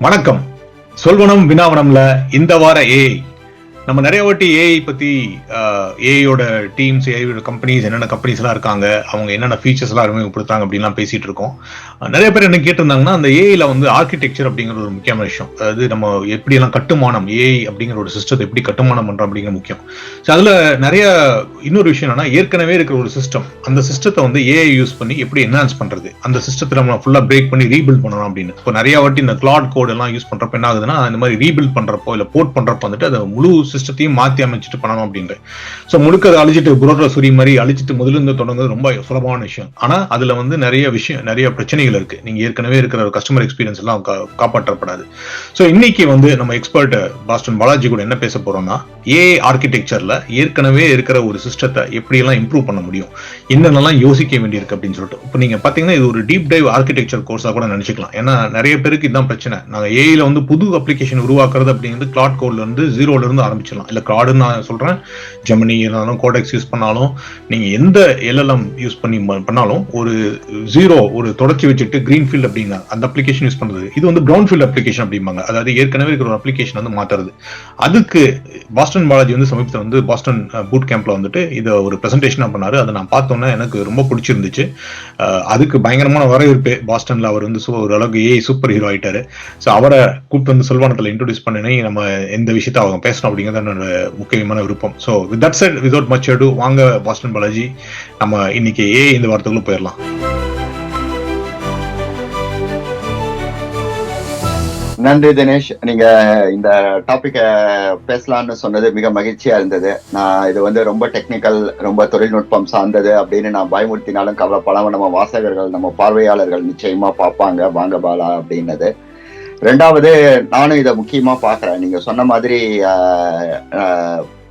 வணக்கம். சொல்வனம் வினாவனம்ல இந்த வார ஏஐ நம்ம நிறைய வாட்டி ஏஐ பத்தி ஏஐயோட டீம்ஸ், ஏஐயோட கம்பெனிஸ், என்னென்ன கம்பெனிஸ் எல்லாம் இருக்காங்க, அவங்க என்னென்ன ஃபீச்சர்ஸ் எல்லாம் அறிமுகப்படுத்தாங்க அப்படின்லாம் பேசிட்டு இருக்கோம். நிறைய பேர் என்ன கேட்டிருந்தாங்கன்னா, அந்த ஏஐல வந்து ஆர்கிடெக்சர் அப்படிங்கிற ஒரு முக்கியமான விஷயம். அதாவது நம்ம எப்படி எல்லாம் கட்டுமானம், ஏஐ அப்படிங்கிற ஒரு சிஸ்டத்தை எப்படி கட்டுமானம் பண்றோம் அப்படிங்கிற முக்கியம். ஸோ அதுல நிறைய இன்னொரு விஷயம் என்னன்னா, ஏற்கனவே இருக்கிற ஒரு சிஸ்டம், அந்த சிஸ்டத்தை வந்து ஏஐ யூஸ் பண்ணி எப்படி என்ஹான்ஸ் பண்றது, அந்த சிஸ்டத்தை நம்ம ஃபுல்லா பிரேக் பண்ணி ரீபில்ட் பண்ணணும் அப்படின்னு. இப்போ நிறைய வாட்டி இந்த கிளாட் கோட் எல்லாம் யூஸ் பண்றப்ப என்ன ஆகுதுன்னா, இந்த மாதிரி ரீபில்ட் பண்றப்போ இல்ல போர்ட் பண்றப்போ வந்துட்டு அதை முழு சிஸ்டத்தையும் மாத்தி அமைச்சிட்டு பண்ணணும் அப்படின்ற. ஸோ முழுக்க அதை அழிச்சிட்டு புரோட்டா சூரி மாதிரி அழிச்சிட்டு முதல்ல இருந்து தொடங்குறது ரொம்ப சுலபமான விஷயம். ஆனா அதுல வந்து நிறைய பிரச்சனைகள் இருக்கு. நீங்க ஏற்கனவே இருக்கிற கஸ்டமர் எக்ஸ்பீரியன்ஸ் எல்லாம் காப்பாற்றப்படாது. ஸோ இன்னைக்கு வந்து நம்ம எக்ஸ்பர்ட் பாஸ்டன் பாலாஜி கூட என்ன பேச போறோம்னா, ஏஐ ஆர்கிடெக்சர்ல ஏற்கனவே இருக்கிற ஒரு சிஸ்டத்தை எப்படி எல்லாம் இம்ப்ரூவ் பண்ண முடியும், என்னென்னலாம் யோசிக்க வேண்டியிருக்கு அப்படின்னு சொல்லிட்டு. இப்போ நீங்க பாத்தீங்கன்னா இது ஒரு டீப் டைவ் ஆர்கிடெக்சர் கோர்ஸா கூட நினைச்சுக்கலாம். ஏன்னா நிறைய பேருக்கு இதுதான் பிரச்சனை. நாங்க ஏஐல வந்து புது அப்ளிகேஷன் உருவாக்குறது அப்படிங்கிறது கிளாட் கோட்ல இருந்து ஜீரோல இருந்து ஆரம்பிச்சிடலாம். இல்ல கிளாடுன்னு நான் சொல்றேன், ஜெமினி இருந்தாலும் கோடெக்ஸ் யூஸ் பண்ணாலும் நீங்க எந்த எல்எல்எம் யூஸ் பண்ணாலும் ஒரு ஜீரோ ஒரு தொடர்ச்சி வச்சுட்டு கிரீன்ஃபீல்ட் அப்படின்னா அந்த அப்ளிகேஷன் யூஸ் பண்றது. இது வந்து ப்ரௌன்ஃபீல்ட் அப்ளிகேஷன் அப்படிம்பாங்க. அதாவது ஏற்கனவே இருக்கிற ஒரு அப்ளிகேஷன் வந்து மாத்துறது. அதுக்கு பாஸ்டன் பாலாஜி வந்து சமீபத்தில் வந்து பாஸ்டன் பூட் கேம்ப்ல வந்துட்டு இதை ஒரு பிரசன்டேஷனா பண்ணாரு. அதை நான் பார்த்தோன்னே எனக்கு ரொம்ப பிடிச்சிருந்துச்சு. அதுக்கு பயங்கரமான வரவேற்பு பாஸ்டன்ல. அவர் வந்து ஒரு அளவுக்கு ஏஐ சூப்பர் ஹீரோ ஆயிட்டாரு. ஸோ அவரை கூப்பிட்டு வந்து சொல்வானத்தில் இன்ட்ரோடியூஸ் பண்ணி நம்ம எந்த விஷயத்த அவங்க பேசணும் அப்படிங்கிறது என்னோட முக்கியமான விருப்பம். So with that set, without much அடு, வாங்க பாஸ்டன் பாலாஜி, நம்ம இன்னைக்கு ஏஐ இந்த வாரத்துக்குள்ள போயிடலாம். நன்றி தினேஷ். நீங்க இந்த டாபிக்க பேசலாம்னு சொன்னது மிக மகிழ்ச்சியா இருந்தது. நான் இது வந்து ரொம்ப டெக்னிக்கல், ரொம்ப தொழில்நுட்பம் சார்ந்தது அப்படின்னு நான் பயமுறுத்தினாலும் கவலைப்படாம நம்ம வாசகர்கள், நம்ம பார்வையாளர்கள் நிச்சயமா பார்ப்பாங்க. வாங்க பாலா அப்படின்னது. ரெண்டாவது, நானும் இதை முக்கியமா பாக்குறேன். நீங்க சொன்ன மாதிரி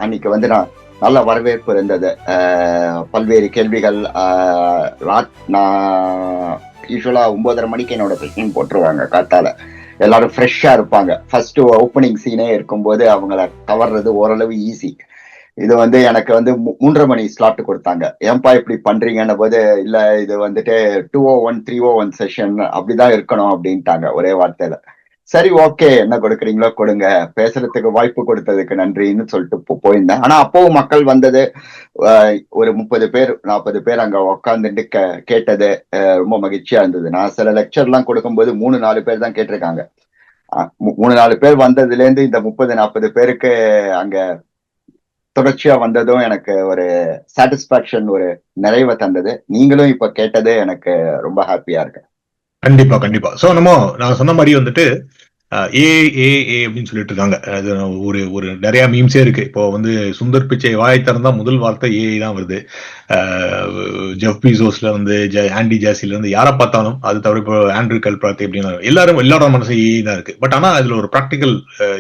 அன்னைக்கு வந்து நான் நல்ல வரவேற்பு இருந்தது. பல்வேறு கேள்விகள். நான் யூஸ்வலா 9:30 மணிக்கு என்னோட செஷன் போட்டுருவாங்க. காத்தால எல்லாரும் ஃப்ரெஷ்ஷா இருப்பாங்க. ஃபர்ஸ்ட் ஓப்பனிங் சீனே இருக்கும்போது அவங்கள கவர்றது ஓரளவு ஈஸி. இது வந்து எனக்கு வந்து 3:30 மணி ஸ்லாட் கொடுத்தாங்க. ஏன்பா இப்படி பண்றீங்கன்னு போது, இல்ல இது வந்துட்டு 201 301 செஷன் அப்படிதான் இருக்கணும் அப்படின்ட்டாங்க ஒரே வார்த்தையில. சரி, ஓகே, என்ன கொடுக்குறீங்களோ கொடுங்க, பேசுறதுக்கு வாய்ப்பு கொடுத்ததுக்கு நன்றின்னு சொல்லிட்டு போயிருந்தேன். ஆனா அப்பவும் மக்கள் வந்தது ஒரு 30 பேர் 40 பேர் அங்க உக்காந்துட்டு கேட்டது ரொம்ப மகிழ்ச்சியா இருந்தது. நான் சில லெக்சர் எல்லாம் கொடுக்கும்போது 3-4 பேர் தான் கேட்டிருக்காங்க. 3-4 பேர் வந்ததுல இருந்து இந்த 30-40 பேருக்கு அங்க தொடர்ச்சியா வந்ததும் எனக்கு ஒரு சாட்டிஸ்பாக்சன், ஒரு நிறைவை தந்தது. நீங்களும் இப்ப கேட்டது எனக்கு ரொம்ப ஹாப்பியா இருக்கு. கண்டிப்பா கண்டிப்பா. சோ நான் சொன்ன மாதிரி வந்துட்டு ஏஏஏ அப்படின்னு சொல்லிட்டு இருக்காங்க. அது ஒரு நிறைய மீம்ஸே இருக்கு. இப்போ வந்து சுந்தர் பிச்சை வாயை திறந்தா முதல் வார்த்தை ஏஐ தான் வருது. ஜெஃப் பீசோஸ்ல வந்து ஆண்டி ஜாசில இருந்து யாரை பார்த்தாலும், அது தவிர இப்போ ஆண்ட்ரூ கல்பிராத்தி அப்படின்னு எல்லாரோட மனசு ஏஐ தான் இருக்கு. பட் ஆனா அதுல ஒரு ப்ராக்டிக்கல்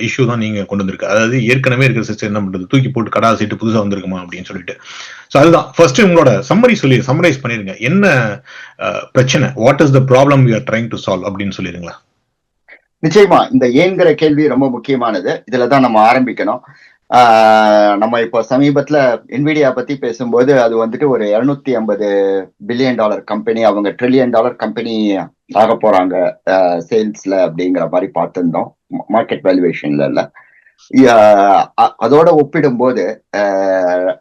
இஷ்யூ தான் நீங்க கொண்டு வந்திருக்கு. அதாவது ஏற்கனவே இருக்கிற சிஸ்டம் என்ன பண்றது, தூக்கி போட்டு கடா சீட்டு புதுசா வந்திருக்குமா அப்படின்னு சொல்லிட்டு. ஸோ அதுதான் ஃபர்ஸ்ட் உங்களோட சம்மரைஸ் பண்ணிருங்க. என்ன பிரச்சனை, what is the problem you are trying to solve அப்படின்னு சொல்லிருங்களா? நிச்சயமா இந்த ஏங்கிற கேள்வி ரொம்ப முக்கியமானது. இதுலதான் நம்ம ஆரம்பிக்கணும். நம்ம இப்போ சமீபத்துல என்விடியா பத்தி பேசும்போது அது வந்துட்டு ஒரு $250 பில்லியன் கம்பெனி, அவங்க $1 ட்ரில்லியன் கம்பெனி ஆக போறாங்க சேல்ஸ்ல அப்படிங்கிற மாதிரி பார்த்திருந்தோம். மார்க்கெட் வேல்யூவேஷன்ல இல்ல. அதோட ஒப்பிடும்போது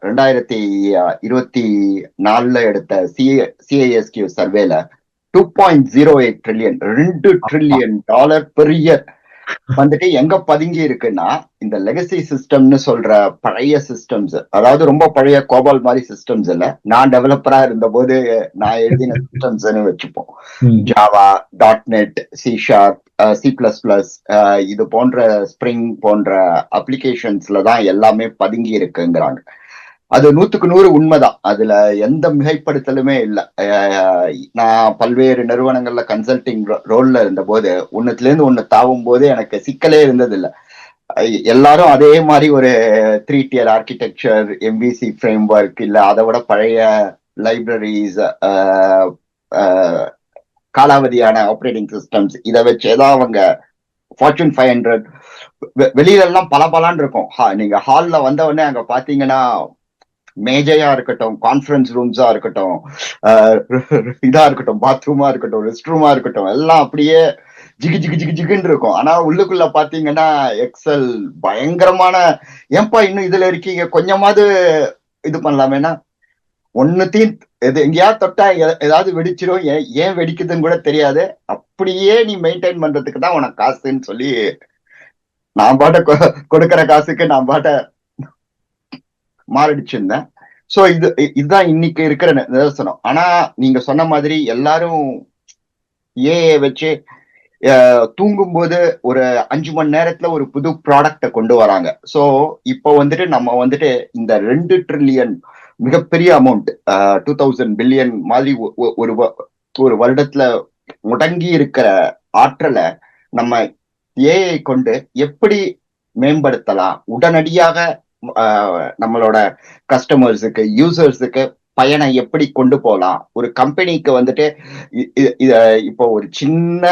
2024 எடுத்த சிஐஎஸ்கியூ சர்வேல $2.08 ட்ரில்லியன், $2 ட்ரில்லியன் பெரிய வந்துட்டு எங்க பதுங்கி இருக்குன்னா, இந்த லெகசி சிஸ்டம்னு சொல்ற பழைய சிஸ்டம்ஸ், அதாவது ரொம்ப பழைய கோபால் மாதிரி சிஸ்டம்ஸ் இல்ல, நான் டெவலப்பரா இருந்த போது நான் எழுதின சிஸ்டம்ஸ்ன்னு வச்சுப்போம். ஜாவா, .NET, C#, C++, இது போன்ற ஸ்பிரிங் போன்ற அப்ளிகேஷன்ஸ்ல தான் எல்லாமே பதுங்கி இருக்குங்கிறாங்க. அது 100க்கு 100 உண்மைதான். அதுல எந்த மிகைப்படுத்தலுமே இல்லை. நான் பல்வேறு நிறுவனங்கள்ல கன்சல்டிங் ரோல்ல இருந்த போது ஒன்னுத்துல இருந்து ஒண்ணு தாவும் போது எனக்கு சிக்கலே இருந்தது இல்லை. எல்லாரும் அதே மாதிரி ஒரு 3 tier architecture, MVC frame work, இல்ல அதை விட பழைய லைப்ரரிஸ், காலாவதியான ஆப்ரேட்டிங் சிஸ்டம்ஸ், இதை வச்சுதான் அவங்க Fortune 500 வெளியில எல்லாம் பலன்னு இருக்கும். நீங்க ஹால்ல வந்த உடனே அங்க பாத்தீங்கன்னா மேஜையா இருக்கட்டும், கான்ஃபரன்ஸ் ரூம்ஸா இருக்கட்டும், இதா இருக்கட்டும், பாத்ரூமா இருக்கட்டும், ரெஸ்ட் ரூமா இருக்கட்டும், எல்லாம் அப்படியே ஜிகு ஜிகு ஜிகு ஜிகுன்னு இருக்கும். ஆனா உள்ளுக்குள்ள பாத்தீங்கன்னா எக்ஸல் பயங்கரமான, ஏன்பா இன்னும் இதுல இருக்கீங்க, கொஞ்சமாவது இது பண்ணலாமேனா ஒன்னுத்தையும் எங்கேயாவது தொட்டா ஏதாவது வெடிச்சிரும், ஏன் வெடிக்குதுன்னு கூட தெரியாது. அப்படியே நீ மெயின்டைன் பண்றதுக்கு தான் உனக்கு காசுன்னு சொல்லி நான் பாட்ட கொடுக்கற காசுக்கு நான் பாட்ட மாரடிச்சிருந்தேன். சோ இதுதான் இன்னைக்கு இருக்கிற நிதர்சனம். ஆனா நீங்க சொன்ன மாதிரி எல்லாரும் ஏஐ வச்சு தூங்கும்போது ஒரு 5 மணி நேரத்துல ஒரு புது ப்ராடக்ட கொண்டு வராங்க. சோ இப்போ வந்துட்டு நம்ம வந்துட்டு இந்த 2 ட்ரில்லியன் மிகப்பெரிய அமௌண்ட், 2000 பில்லியன் மாதிரி ஒரு வருடத்துல முடங்கி இருக்கிற ஆற்றலை நம்ம ஏஐ கொண்டு எப்படி மேம்படுத்தலாம், உடனடியாக நம்மளோட கஸ்டமர்ஸுக்கு யூசர்ஸுக்கு பயனை எப்படி கொண்டு போகலாம். ஒரு கம்பெனிக்கு வந்துட்டு இப்போ ஒரு சின்ன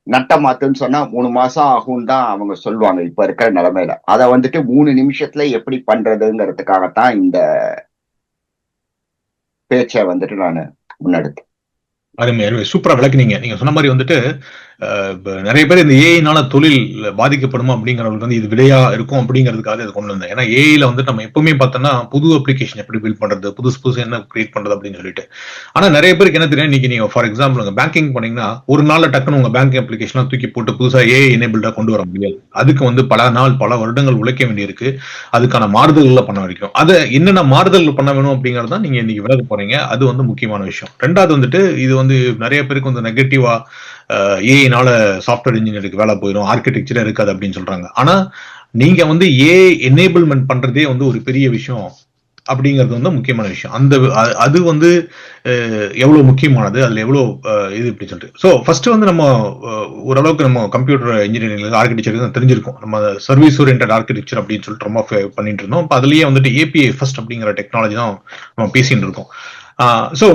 நட்ட மாத்துன்னு சொன்னா 3 மாசம் ஆகும் தான் அவங்க சொல்லுவாங்க இப்ப இருக்கிற நிலைமையில. அதை வந்துட்டு 3 நிமிஷத்துல எப்படி பண்றதுங்கிறதுக்காகத்தான் இந்த பேச்சை வந்துட்டு நான் முன்னெடுத்தேன். அருமை அருமை, சூப்பரா விளக்குனீங்க. நீங்க சொன்ன மாதிரி வந்துட்டு நிறைய பேர் இந்த ஏஐனால தொழில் பாதிக்கப்படுமா அப்படிங்கிறவங்களுக்கு வந்து இது விடையா இருக்கும் அப்படிங்கிறதுக்காக இது கொண்டு வந்தேன். ஏன்னா ஏஐல வந்து நம்ம எப்பவுமே பார்த்தோம்னா புது அப்ளிகேஷன் எப்படி பில்ட் பண்றது, புதுசு புதுசு என்ன கிரியேட் பண்றது அப்படின்னு சொல்லிட்டு. ஆனா நிறைய பேருக்கு என்ன தெரியும், இன்னைக்கு நீங்க ஃபார் எக்ஸாம்பிள் உங்க பேங்கிங் பண்ணீங்கன்னா ஒரு நாள்ல டக்குன்னு உங்க பேங்கிங் அப்ளிகேஷன் தூக்கி போட்டு புதுசா ஏஐ எனேபிள்டா கொண்டு வர முடியாது. அதுக்கு வந்து பல நாள் பல வருடங்கள் உழைக்க வேண்டியிருக்கு. அதுக்கான மாறுதல்களை பண்ண வரைக்கும் அதை என்னென்ன மாறுதல் பண்ண வேணும் அப்படிங்கறத நீங்க இன்னைக்கு விலக போறீங்க. அது வந்து முக்கியமான விஷயம். ரெண்டாவது வந்துட்டு இது வந்து நிறைய பேருக்கு வந்து நெகட்டிவா ஏஐனால சாஃப்ட்வேர் இன்ஜினியருக்கு வேலை போயிடும், ஆர்கிடெக்சரே இருக்காது அப்படின்னு சொல்றாங்க. ஆனா நீங்க வந்து ஏஐ எனேபிள்மெண்ட் பண்றதே வந்து ஒரு பெரிய விஷயம் அப்படிங்கிறது வந்து முக்கியமான விஷயம். அந்த அது வந்து எவ்வளவு முக்கியமானது, அதுல எவ்வளவு இது இப்படி சொல்லிட்டு. ஸோ ஃபர்ஸ்ட் வந்து நம்ம ஓரளவுக்கு நம்ம கம்ப்யூட்டர் இன்ஜினியரிங் ஆர்கிடெக்சர் தெரிஞ்சிருக்கோம். நம்ம சர்வீஸ் ஓரியன்டட் ஆர்கிடெக்சர் அப்படின்னு சொல்லிட்டு ரொம்ப பண்ணிட்டு இருந்தோம். இப்போ அதுலயே வந்துட்டு ஏபிஐ ஃபர்ஸ்ட் அப்படிங்கிற டெக்னாலஜி தான் நம்ம பேசிட்டு இருக்கோம். சோ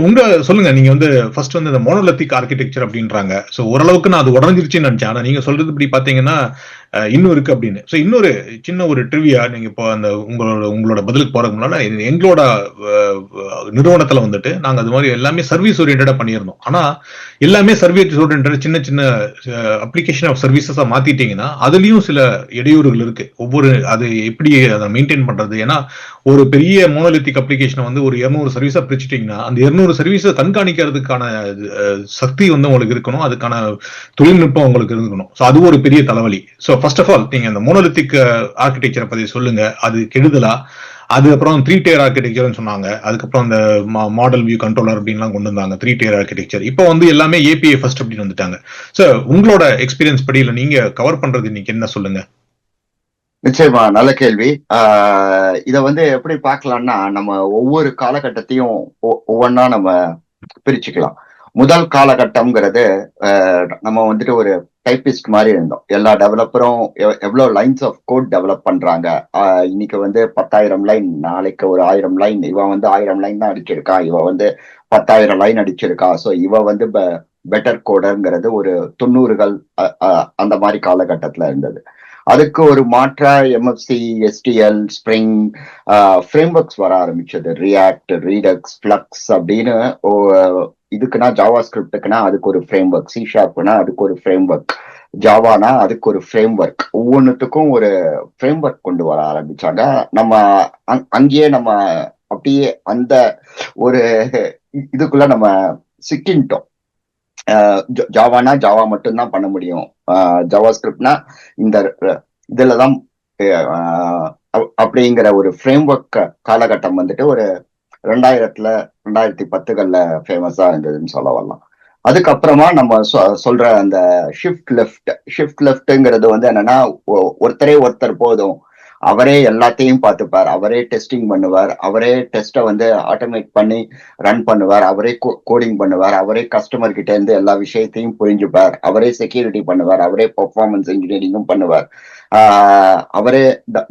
சொல்லுங்க, நீங்க வந்து ஃபர்ஸ்ட் வந்து இந்த மோனோலித்திக் ஆர்கிடெக்சர் அப்படின்றாங்க. சோ ஓரளவுக்கு நான் அது உடஞ்சிருச்சுன்னு நினைச்சேன். ஆனா நீங்க சொல்றது இப்படி பாத்தீங்கன்னா இன்னும் இருக்கு அப்படின்னு. சோ இன்னொரு சின்ன ஒரு ட்ரிவியா, நீங்க இப்போ அந்த உங்களோட பதிலுக்கு போறதுக்கு முன்னால எங்களோட நிறுவனத்துல வந்துட்டு நாங்க அது மாதிரி எல்லாமே சர்வீஸ் ஓரியன்டா பண்ணியிருந்தோம். ஆனா எல்லாமே சர்வீஸ் ஓரியன்டட் சின்ன சின்ன அப்ளிகேஷன் ஆஃப் சர்வீசஸா மாத்திட்டீங்கன்னா அதுலயும் சில இடையூறுகள் இருக்கு. அது எப்படி அதை மெயின்டைன் பண்றது. ஏன்னா ஒரு பெரிய மோனோலித்திக் அப்ளிகேஷனை வந்து ஒரு 200 சர்வீஸா பிரிச்சுட்டீங்கன்னா அந்த 200 சர்வீஸை கண்காணிக்கிறதுக்கான சக்தி வந்து உங்களுக்கு இருக்கணும், அதுக்கான தொழில்நுட்பம் உங்களுக்கு இருக்கணும். ஸோ அது ஒரு பெரிய தலைவலி. ஸோ ஃபர்ஸ்ட் ஆஃப் ஆல் நீங்க அந்த மோனோலித்திக் ஆர்கிடெக்சரை பத்தி சொல்லுங்க, அது கெடுதலா, அதுக்கப்புறம் 3 tier ஆர்கிடெக்சர்னு சொன்னாங்க, அதுக்கப்புறம் அந்த மாடல் வியூ கண்ட்ரோலர் அப்படின்லாம் கொண்டு வந்தாங்க 3 tier ஆர்கிடெக்சர். இப்போ வந்து எல்லாமே ஏபிஐ ஃபர்ஸ்ட் அப்படின்னு வந்துட்டாங்க. ஸோ உங்களோட எக்ஸ்பீரியன்ஸ் படி இல்ல நீங்க கவர் பண்றது இன்னைக்கு என்ன சொல்லுங்க. நிச்சயமா, நல்ல கேள்வி. இத வந்து எப்படி பார்க்கலாம்னா நம்ம ஒவ்வொரு காலகட்டத்தையும் ஒவ்வொன்னா நம்ம பிரிச்சுக்கலாம். முதல் காலகட்டம்ங்கிறது நம்ம வந்துட்டு ஒரு டைப்பிஸ்ட் மாதிரி இருந்தோம். எல்லா டெவலப்பரும் எவ்வளவு லைன்ஸ் ஆஃப் கோட் டெவலப் பண்றாங்க. இன்னைக்கு வந்து 10,000 லைன், நாளைக்கு ஒரு 1000 லைன். இவன் வந்து 1000 லைன் தான் அடிச்சிருக்கா, இவ வந்து 10,000 லைன் அடிச்சிருக்கா. ஸோ இவ வந்து பெட்டர் கோடர்ங்கிறது ஒரு 90கள் அந்த மாதிரி காலகட்டத்துல இருந்தது. அதுக்கு ஒரு மாற்றா MFC, STL, spring frame works வர ஆரம்பிச்சது. ரியாக்ட், ரீடக்ஸ், ஃபிளக்ஸ் அப்படின்னு. இதுக்குன்னா ஜாவா ஸ்கிரிப்டுக்குன்னா அதுக்கு ஒரு ஃப்ரேம் ஒர்க், சி ஷார்ப்னா அதுக்கு ஒரு ஃப்ரேம் ஒர்க், ஜாவானா அதுக்கு ஒரு ஃப்ரேம் ஒர்க், ஒவ்வொன்றுத்துக்கும் ஒரு ஃப்ரேம் ஒர்க் கொண்டு வர ஆரம்பிச்சாங்க. நம்ம அங்கேயே நம்ம அப்படியே அந்த ஒரு இதுக்குள்ள நம்ம சிக்கின்ட்டோம். ஜாவானா ஜாவா மட்டும்தான் பண்ண முடியும், ஜாவா ஸ்கிரிப்ட்னா இந்த இதுலதான் அப்படிங்கிற ஒரு ஃப்ரேம் ஒர்க் காலகட்டம் வந்துட்டு ஒரு 2010 ஃபேமஸா இருந்ததுன்னு சொல்ல வரலாம். அதுக்கப்புறமா நம்ம சொல்ற அந்த ஷிஃப்ட் லெஃப்ட்ங்கிறது வந்து என்னன்னா, ஒருத்தர் போதும், அவரே எல்லாத்தையும் பார்த்துப்பார், அவரே டெஸ்டிங் பண்ணுவார், அவரே டெஸ்ட்டை வந்து ஆட்டோமேட் பண்ணி ரன் பண்ணுவார், அவரே கோடிங் பண்ணுவார், அவரே கஸ்டமர் கிட்ட இருந்து எல்லா விஷயத்தையும் புரிஞ்சுப்பார், அவரே செக்யூரிட்டி பண்ணுவார், அவரே பெர்ஃபார்மன்ஸ் இன்ஜினியரிங்கும் பண்ணுவார், அவரே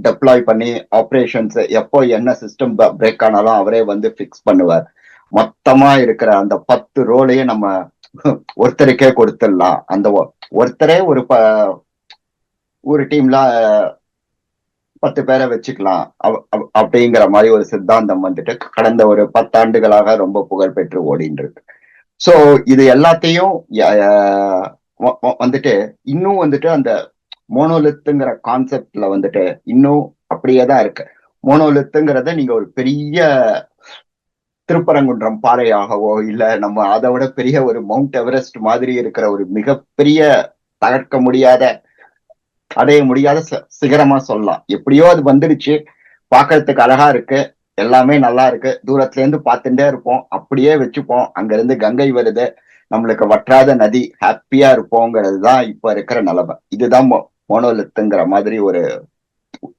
டெப்ளாய் பண்ணி ஆப்ரேஷன்ஸ் எப்போ என்ன சிஸ்டம் பிரேக் ஆனாலும் அவரே வந்து ஃபிக்ஸ் பண்ணுவார். மொத்தமா இருக்கிற அந்த 10 ரோலையும் நம்ம ஒருத்தருக்கே கொடுத்துடலாம். அந்த ஒருத்தரே ஒரு டீம்ல 10 பேரை வச்சுக்கலாம் அப்படிங்கிற மாதிரி ஒரு சித்தாந்தம் வந்துட்டு கடந்த ஒரு 10 ஆண்டுகளாக ரொம்ப புகழ் பெற்று ஓடிட்டு இருக்கு. சோ இது எல்லாத்தையும் வந்துட்டு இன்னும் வந்துட்டு அந்த மோனோலித்துங்கிற கான்செப்ட்ல வந்துட்டு இன்னும் அப்படியே தான் இருக்கு. மோனோலித்துங்கிறத நீங்க ஒரு பெரிய திருப்பரங்குன்றம் பாறையாகவோ இல்ல நம்ம அதை விட பெரிய ஒரு மவுண்ட் எவரெஸ்ட் மாதிரி இருக்கிற ஒரு மிகப்பெரிய தகர்க்க முடியாத அடைய முடியாத சிகரமா சொல்லலாம். எப்படியோ அது வந்துடுச்சு, பாக்குறதுக்கு அழகா இருக்கு, எல்லாமே நல்லா இருக்கு, தூரத்துல இருந்து பார்த்துட்டே இருப்போம், அப்படியே வச்சுப்போம், அங்க இருந்து கங்கை வருது, நம்மளுக்கு வற்றாத நதி, ஹாப்பியா இருப்போங்கிறது தான் இப்ப இருக்கிற நிலைமை. இதுதான் மோனோலித்துங்கிற மாதிரி ஒரு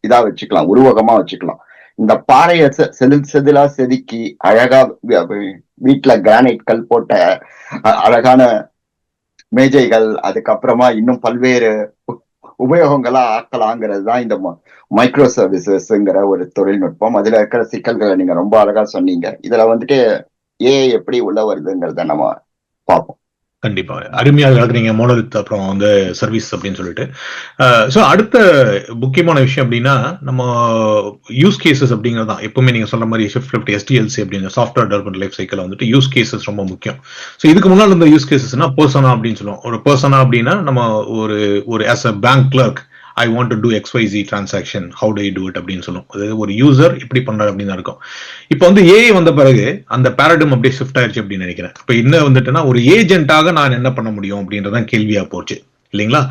இதா வச்சுக்கலாம், உருவகமா வச்சுக்கலாம். இந்த பாறைய செதில் செதிலா செதுக்கி அழகா வீட்டுல கிரானைட் கல் போட்ட அழகான மேஜைகள், அதுக்கப்புறமா இன்னும் பல்வேறு உபயோகங்களா ஆக்கலாங்கிறது தான் இந்த மைக்ரோ சர்வீசஸ்ங்கிற ஒரு தொழில்நுட்பம். அதுல இருக்கிற சிக்கல்களை நீங்க ரொம்ப அழகா சொன்னீங்க. இதுல வந்துட்டு ஏஐ எப்படி உள்ள வருதுங்கிறத நம்ம பார்ப்போம். கண்டிப்பா அருமையா விளக்குறீங்க மோனோலித் அப்புறம் வந்து சர்வீஸ் அப்படின்னு சொல்லிட்டு. ஸோ அடுத்த முக்கியமான விஷயம் அப்படின்னா நம்ம யூஸ் கேசஸ் அப்படிங்கிறது தான். எப்பவுமே நீங்க சொல்ற மாதிரி ஷிஃப்ட் லெஃப்ட் எஸ்டிஎல்சி அப்படிங்கிற சாஃப்ட்வேர் டெவலப்மெண்ட் லைஃப் சைக்கிள் வந்துட்டு யூஸ் கேசஸ் ரொம்ப முக்கியம். ஸோ இதுக்கு முன்னால் இருந்த யூஸ் கேசஸ்னா பர்சனா அப்படின்னு சொல்லுவோம். ஒரு பர்சனா அப்படின்னா நம்ம ஒரு as a bank clerk I want to do XYZ transaction, how do you do it அப்படின்னு சொல்லுவோம். அது ஒரு யூசர் இப்படி பண்றாரு அப்படின்னு தான் இருக்கும். இப்போ வந்து ஏஐ வந்த பிறகு அந்த பேரடம் அப்படியே ஷிஃப்ட் ஆயிடுச்சு அப்படின்னு நினைக்கிறேன். இப்போ என்ன வந்துட்டுன்னா ஒரு ஏஜென்ட்டாக நான் என்ன பண்ண முடியும் அப்படின்றதான் கேள்வியா போச்சு இல்லைங்களா?